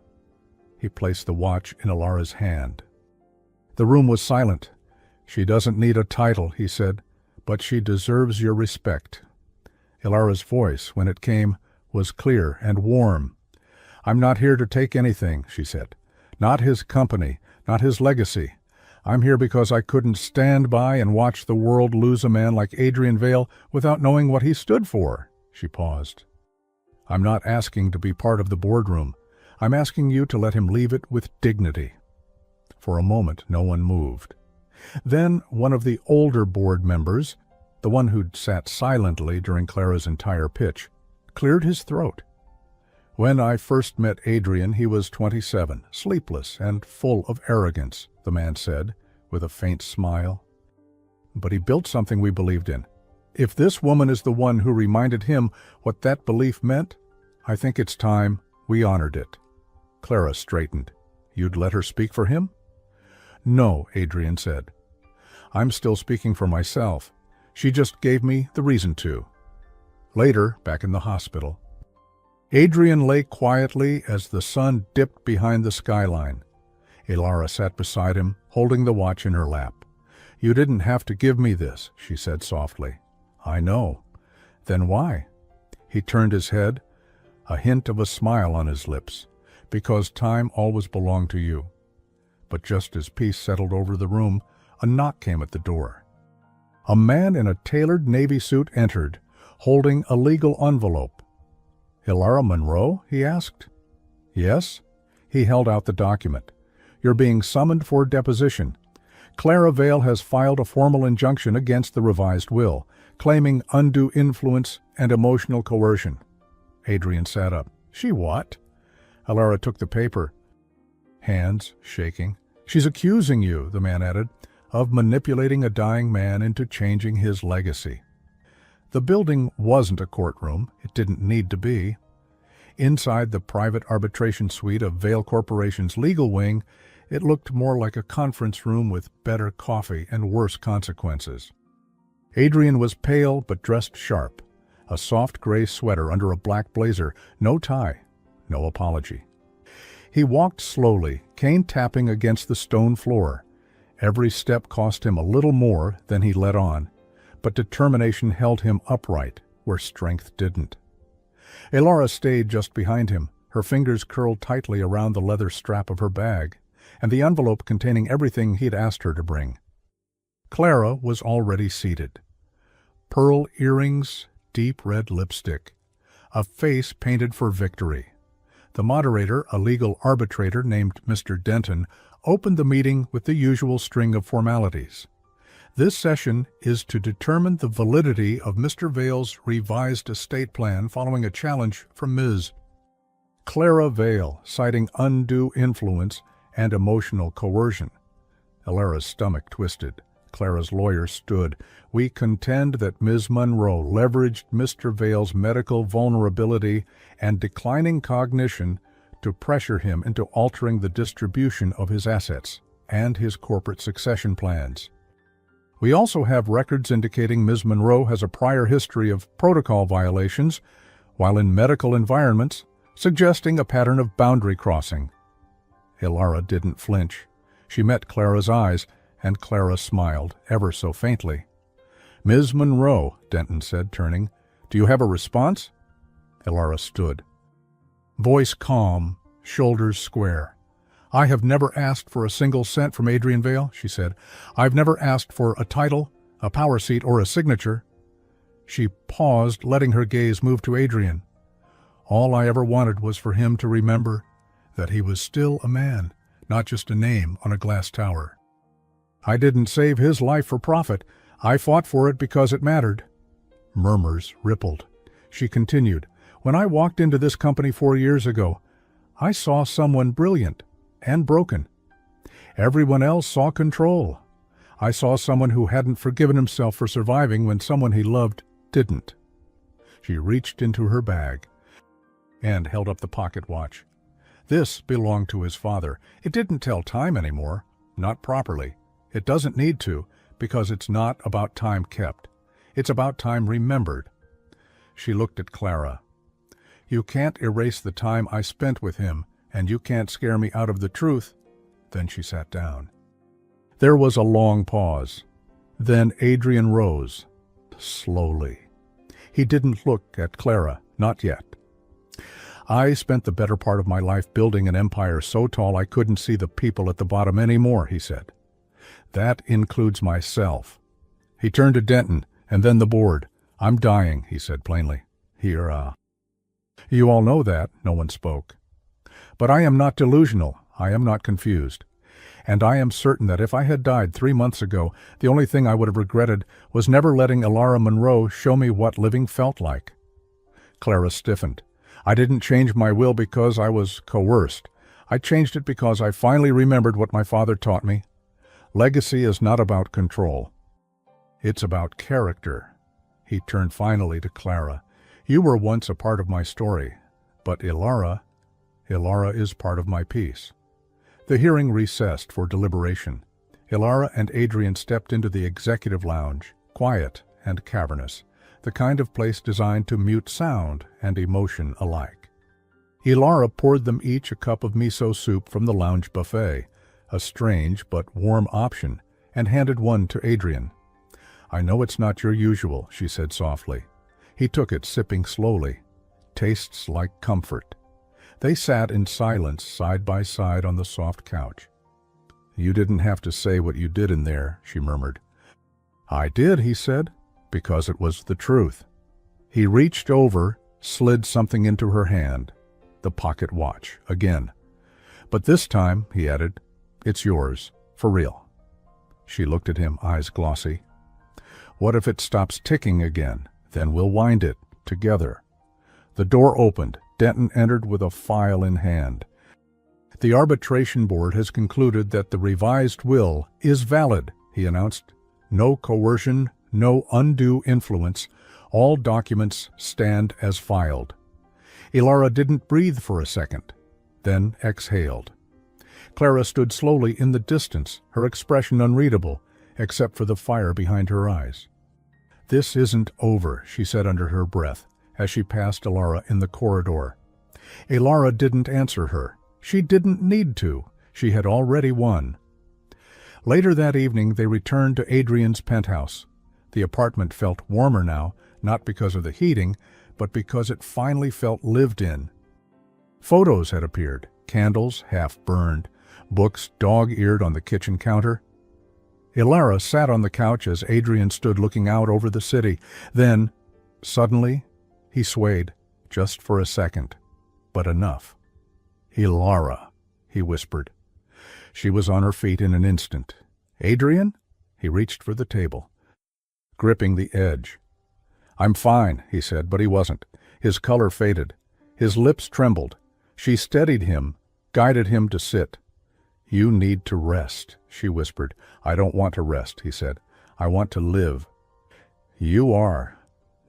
He placed the watch in Ilara's hand. The room was silent. "She doesn't need a title," he said, "but she deserves your respect." Ilara's voice, when it came, was clear and warm. "I'm not here to take anything," she said. "Not his company, not his legacy. I'm here because I couldn't stand by and watch the world lose a man like Adrian Vale without knowing what he stood for." She paused. "I'm not asking to be part of the boardroom. I'm asking you to let him leave it with dignity." For a moment, no one moved. Then one of the older board members, the one who'd sat silently during Clara's entire pitch, cleared his throat. "When I first met Adrian, he was 27, sleepless and full of arrogance," the man said, with a faint smile. "But he built something we believed in. If this woman is the one who reminded him what that belief meant, I think it's time we honored it." Clara straightened. "You'd let her speak for him?" "No," Adrian said. "I'm still speaking for myself. She just gave me the reason to." Later, back in the hospital, Adrian lay quietly as the sun dipped behind the skyline. Ilara sat beside him, holding the watch in her lap. "You didn't have to give me this," she said softly. "I know." "Then why?" He turned his head, a hint of a smile on his lips. "Because time always belonged to you." But just as peace settled over the room, a knock came at the door. A man in a tailored navy suit entered, holding a legal envelope. "Ilara Monroe?" he asked. "Yes." He held out the document. "You're being summoned for deposition. Clara Vale has filed a formal injunction against the revised will, claiming undue influence and emotional coercion." Adrian sat up. "She what?" Ilara took the paper, hands shaking. "She's accusing you," the man added, "of manipulating a dying man into changing his legacy." The building wasn't a courtroom. It didn't need to be. Inside the private arbitration suite of Vail Corporation's legal wing, it looked more like a conference room with better coffee and worse consequences. Adrian was pale but dressed sharp, a soft gray sweater under a black blazer, no tie, no apology. He walked slowly, cane tapping against the stone floor. Every step cost him a little more than he let on, but determination held him upright where strength didn't. Elara stayed just behind him, her fingers curled tightly around the leather strap of her bag, and the envelope containing everything he'd asked her to bring. Clara was already seated. Pearl earrings, deep red lipstick, a face painted for victory. The moderator, a legal arbitrator named Mr. Denton, opened the meeting with the usual string of formalities. This session is to determine the validity of Mr. Vail's revised estate plan following a challenge from Ms. Clara Vail, citing undue influence and emotional coercion. Elara's stomach twisted. Clara's lawyer stood. We contend that Ms. Monroe leveraged Mr. Vail's medical vulnerability and declining cognition to pressure him into altering the distribution of his assets and his corporate succession plans. We also have records indicating Ms. Monroe has a prior history of protocol violations while in medical environments, suggesting a pattern of boundary crossing. Elara didn't flinch. She met Clara's eyes, and Clara smiled, ever so faintly. Ms. Monroe, Denton said, turning, do you have a response? Elara stood. Voice calm, shoulders square. I have never asked for a single cent from Adrian Vail, she said. I've never asked for a title, a power seat, or a signature. She paused, letting her gaze move to Adrian. All I ever wanted was for him to remember that he was still a man, not just a name on a glass tower. I didn't save his life for profit. I fought for it because it mattered. Murmurs rippled. She continued, when I walked into this company 4 years ago, I saw someone brilliant and broken. Everyone else saw control. I saw someone who hadn't forgiven himself for surviving when someone he loved didn't. She reached into her bag and held up the pocket watch. This belonged to his father. It didn't tell time anymore, not properly. It doesn't need to, because it's not about time kept. It's about time remembered. She looked at Clara. You can't erase the time I spent with him, and you can't scare me out of the truth. Then she sat down. There was a long pause. Then Adrian rose, slowly. He didn't look at Clara, not yet. I spent the better part of my life building an empire so tall I couldn't see the people at the bottom anymore, he said. That includes myself. He turned to Denton, and then the board. I'm dying, he said plainly. Here, You all know that, no one spoke. But I am not delusional, I am not confused. And I am certain that if I had died 3 months ago, the only thing I would have regretted was never letting Elara Monroe show me what living felt like. Clara stiffened. I didn't change my will because I was coerced. I changed it because I finally remembered what my father taught me. Legacy is not about control. It's about character. He turned finally to Clara. You were once a part of my story, but Elara is part of my peace. The hearing recessed for deliberation. Elara and Adrian stepped into the executive lounge, quiet and cavernous, the kind of place designed to mute sound and emotion alike. Elara poured them each a cup of miso soup from the lounge buffet, a strange but warm option, and handed one to Adrian. I know it's not your usual, she said softly. He took it, sipping slowly. Tastes like comfort. They sat in silence side by side on the soft couch. You didn't have to say what you did in there, she murmured. I did, he said, because it was the truth. He reached over, slid something into her hand. The pocket watch, again. But this time, he added, it's yours, for real. She looked at him, eyes glossy. What if it stops ticking again? Then we'll wind it, together. The door opened. Denton entered with a file in hand. The arbitration board has concluded that the revised will is valid, he announced. No coercion, no undue influence, All documents stand as filed. Ilara didn't breathe for a second, then exhaled. Clara stood slowly in the distance, her expression unreadable, except for the fire behind her eyes. "This isn't over," she said under her breath, as she passed Ilara in the corridor. Ilara didn't answer her. She didn't need to. She had already won. Later that evening, they returned to Adrian's penthouse. The apartment felt warmer now, not because of the heating, but because it finally felt lived in. Photos had appeared, candles half burned, books dog-eared on the kitchen counter. Ilara sat on the couch as Adrian stood looking out over the city. Then, suddenly, he swayed, just for a second, but enough. "Ilara," he whispered. She was on her feet in an instant. "Adrian?" He reached for the table, gripping the edge. "I'm fine," he said, but he wasn't. His color faded. His lips trembled. She steadied him, guided him to sit. "You need to rest," she whispered. "I don't want to rest," he said. "I want to live." "You are."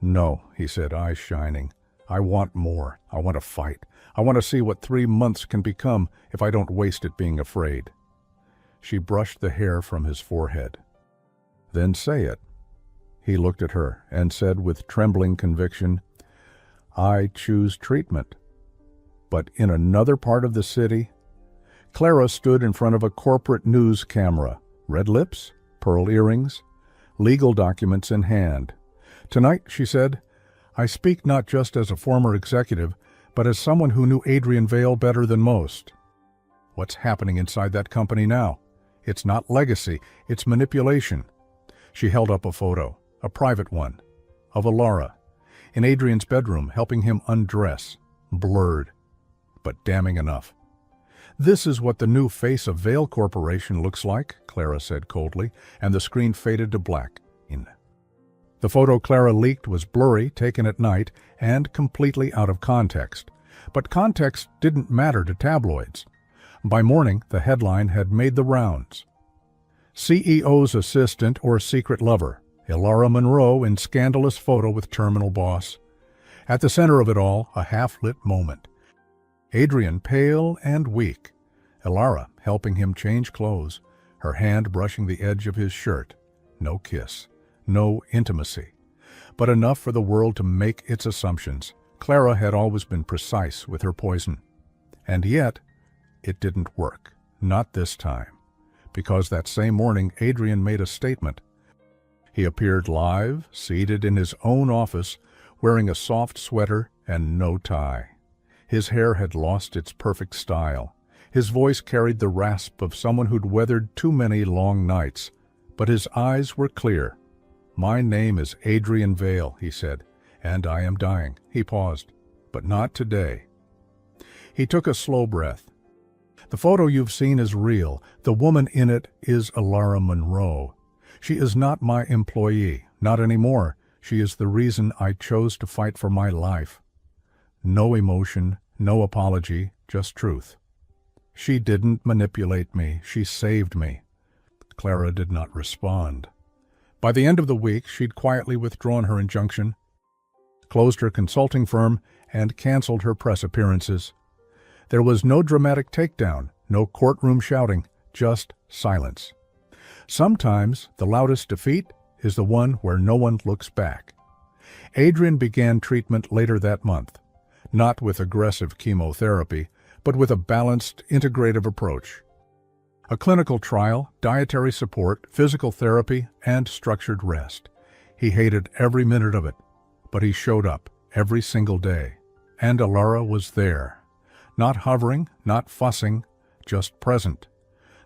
"No," he said, eyes shining. "I want more. I want to fight. I want to see what 3 months can become if I don't waste it being afraid." She brushed the hair from his forehead. "Then say it." He looked at her and said with trembling conviction, "I choose treatment." But in another part of the city, Clara stood in front of a corporate news camera, red lips, pearl earrings, legal documents in hand. "Tonight," she said, "I speak not just as a former executive, but as someone who knew Adrian Vale better than most. What's happening inside that company now? It's not legacy, it's manipulation." She held up a photo, a private one, of Ilara, in Adrian's bedroom, helping him undress, blurred, but damning enough. "This is what the new face of Vale Corporation looks like," Clara said coldly, and the screen faded to black. The photo Clara leaked was blurry, taken at night, and completely out of context. But context didn't matter to tabloids. By morning, the headline had made the rounds. "CEO's assistant or secret lover, Ilara Monroe in scandalous photo with terminal boss." At the center of it all, a half-lit moment. Adrian pale and weak. Ilara helping him change clothes, her hand brushing the edge of his shirt. No kiss. No intimacy. But enough for the world to make its assumptions. Clara had always been precise with her poison. And yet, it didn't work. Not this time. Because that same morning, Adrian made a statement. He appeared live, seated in his own office, wearing a soft sweater and no tie. His hair had lost its perfect style. His voice carried the rasp of someone who'd weathered too many long nights. But his eyes were clear. "My name is Adrian Vale," he said, "and I am dying." He paused. "But not today." He took a slow breath. "The photo you've seen is real. The woman in it is Ilara Monroe. She is not my employee, not anymore. She is the reason I chose to fight for my life." No emotion, no apology, just truth. "She didn't manipulate me. She saved me." Clara did not respond. By the end of the week, she'd quietly withdrawn her injunction, closed her consulting firm, and canceled her press appearances. There was no dramatic takedown, no courtroom shouting, just silence. Sometimes the loudest defeat is the one where no one looks back. Adrian began treatment later that month, not with aggressive chemotherapy, but with a balanced, integrative approach. A clinical trial, dietary support, physical therapy, and structured rest. He hated every minute of it, but he showed up every single day. And Ilara was there. Not hovering, not fussing, just present.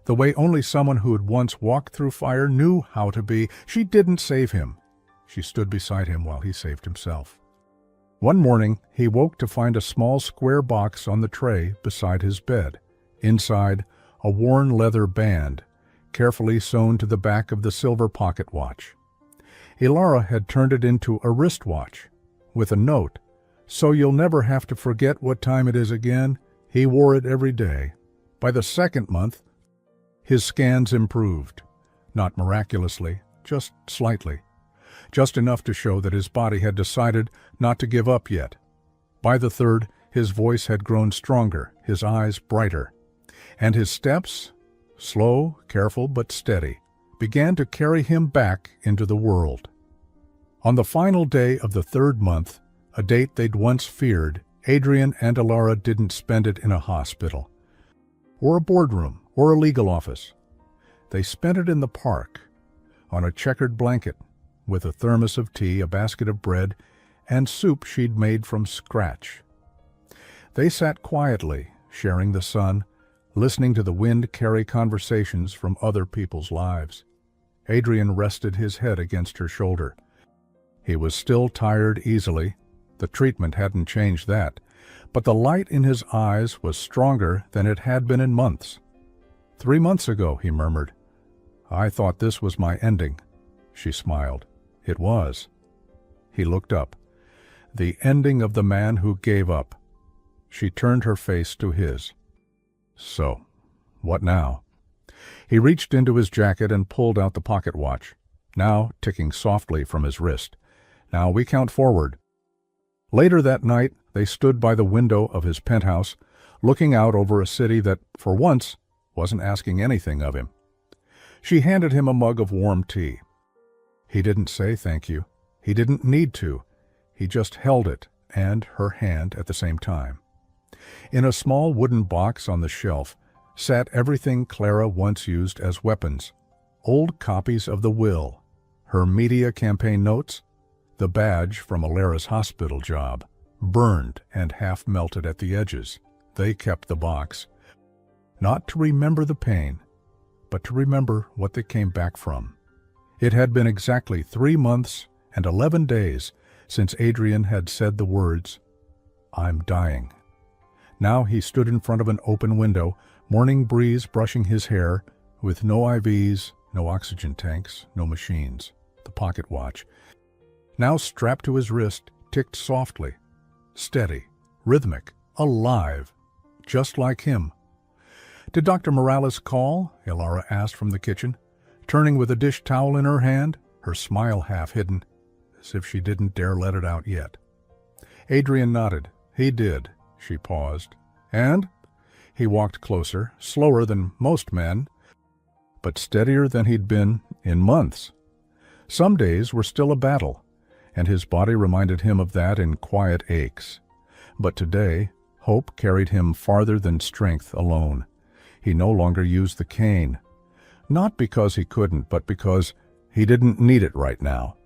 The way only someone who had once walked through fire knew how to be. She didn't save him. She stood beside him while he saved himself. One morning, he woke to find a small square box on the tray beside his bed. Inside, a worn leather band, carefully sewn to the back of the silver pocket watch. Ilara had turned it into a wristwatch, with a note, "So you'll never have to forget what time it is again." He wore it every day. By the second month, his scans improved. Not miraculously, just slightly. just enough to show that his body had decided not to give up yet. By the third, his voice had grown stronger, his eyes brighter, and his steps, slow, careful, but steady, began to carry him back into the world. On the final day of the third month, a date they'd once feared, Adrian and Ilara didn't spend it in a hospital, or a boardroom, or a legal office. They spent it in the park, on a checkered blanket, with a thermos of tea, a basket of bread, and soup she'd made from scratch. They sat quietly, sharing the sun, listening to the wind carry conversations from other people's lives. Adrian rested his head against her shoulder. He was still tired easily. The treatment hadn't changed that, but the light in his eyes was stronger than it had been in months. 3 months ago, he murmured. I thought this was my ending. She smiled. It was. He looked up. The ending of the man who gave up. She turned her face to his. So, what now? He reached into his jacket and pulled out the pocket watch, now ticking softly from his wrist. Now we count forward. Later that night, they stood by the window of his penthouse, looking out over a city that, for once, wasn't asking anything of him. She handed him a mug of warm tea. He didn't say thank you. He didn't need to. He just held it and her hand at the same time. In a small wooden box on the shelf sat everything Clara once used as weapons. Old copies of the will, her media campaign notes, the badge from Ilara's hospital job, burned and half melted at the edges. They kept the box, not to remember the pain, but to remember what they came back from. It had been exactly 3 months and 11 days since Adrian had said the words, "I'm dying." Now he stood in front of an open window, morning breeze brushing his hair, with no IVs, no oxygen tanks, no machines. The pocket watch, now strapped to his wrist, ticked softly, steady, rhythmic, alive, just like him. Did Dr. Morales call? Ilara asked from the kitchen, turning with a dish towel in her hand, her smile half hidden, as if she didn't dare let it out yet. Adrian nodded. He did. She paused. And? He walked closer, slower than most men, but steadier than he'd been in months. Some days were still a battle, and his body reminded him of that in quiet aches. But today, hope carried him farther than strength alone. He no longer used the cane, not because he couldn't, but because he didn't need it right now.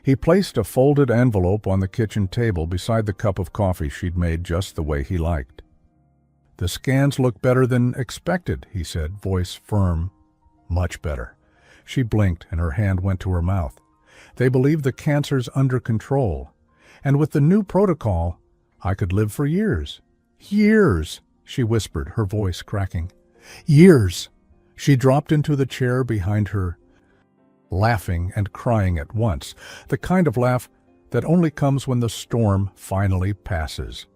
He placed a folded envelope on the kitchen table beside the cup of coffee she'd made just the way he liked. The scans look better than expected, he said, voice firm. Much better. She blinked and her hand went to her mouth. They believe the cancer's under control. And with the new protocol, I could live for years. Years, she whispered, her voice cracking. Years. She dropped into the chair behind her, laughing and crying at once, the kind of laugh that only comes when the storm finally passes.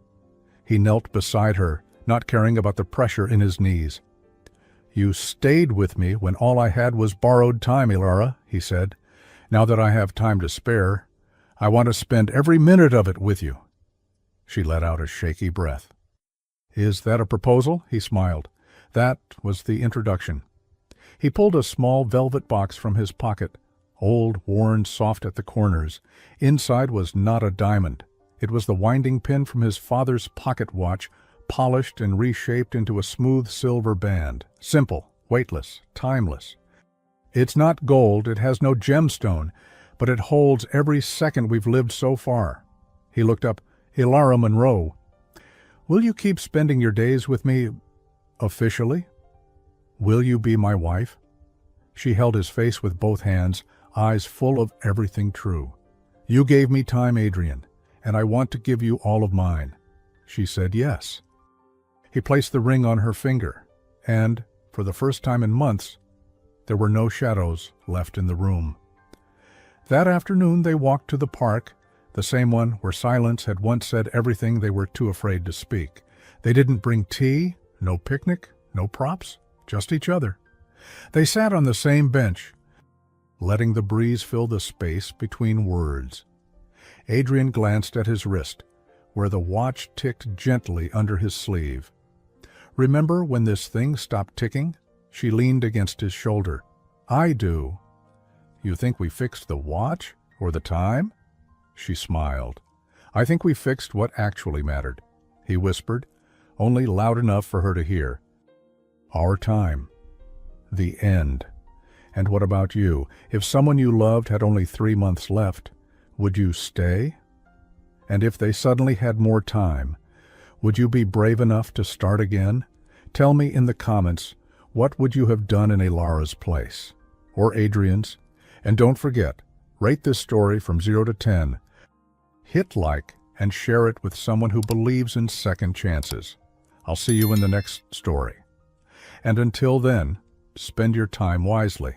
He knelt beside her, not caring about the pressure in his knees. You stayed with me when all I had was borrowed time, Ilara, he said. Now that I have time to spare, I want to spend every minute of it with you. She let out a shaky breath. Is that a proposal? He smiled. That was the introduction. He pulled a small velvet box from his pocket, old, worn, soft at the corners. Inside was not a diamond. It was the winding pin from his father's pocket watch, polished and reshaped into a smooth silver band. Simple, weightless, timeless. It's not gold, it has no gemstone, but it holds every second we've lived so far. He looked up. Ilara Monroe, will you keep spending your days with me officially? Will you be my wife? She held his face with both hands, eyes full of everything true. You gave me time, Adrian, and I want to give you all of mine. She said yes. He placed the ring on her finger, and, for the first time in months, there were no shadows left in the room. That afternoon they walked to the park, the same one where silence had once said everything they were too afraid to speak. They didn't bring tea, no picnic, no props, just each other. They sat on the same bench, letting the breeze fill the space between words. Adrian glanced at his wrist, where the watch ticked gently under his sleeve. "Remember when this thing stopped ticking?" She leaned against his shoulder. "I do." "You think we fixed the watch or the time?" She smiled. "I think we fixed what actually mattered," he whispered, only loud enough for her to hear. "Our time. The end. And what about you? If someone you loved had only 3 months left, would you stay? And if they suddenly had more time, would you be brave enough to start again? Tell me in the comments, what would you have done in Lara's place? Or Adrian's? And don't forget, rate this story from 0 to 10. Hit like and share it with someone who believes in second chances. I'll see you in the next story. And until then, spend your time wisely.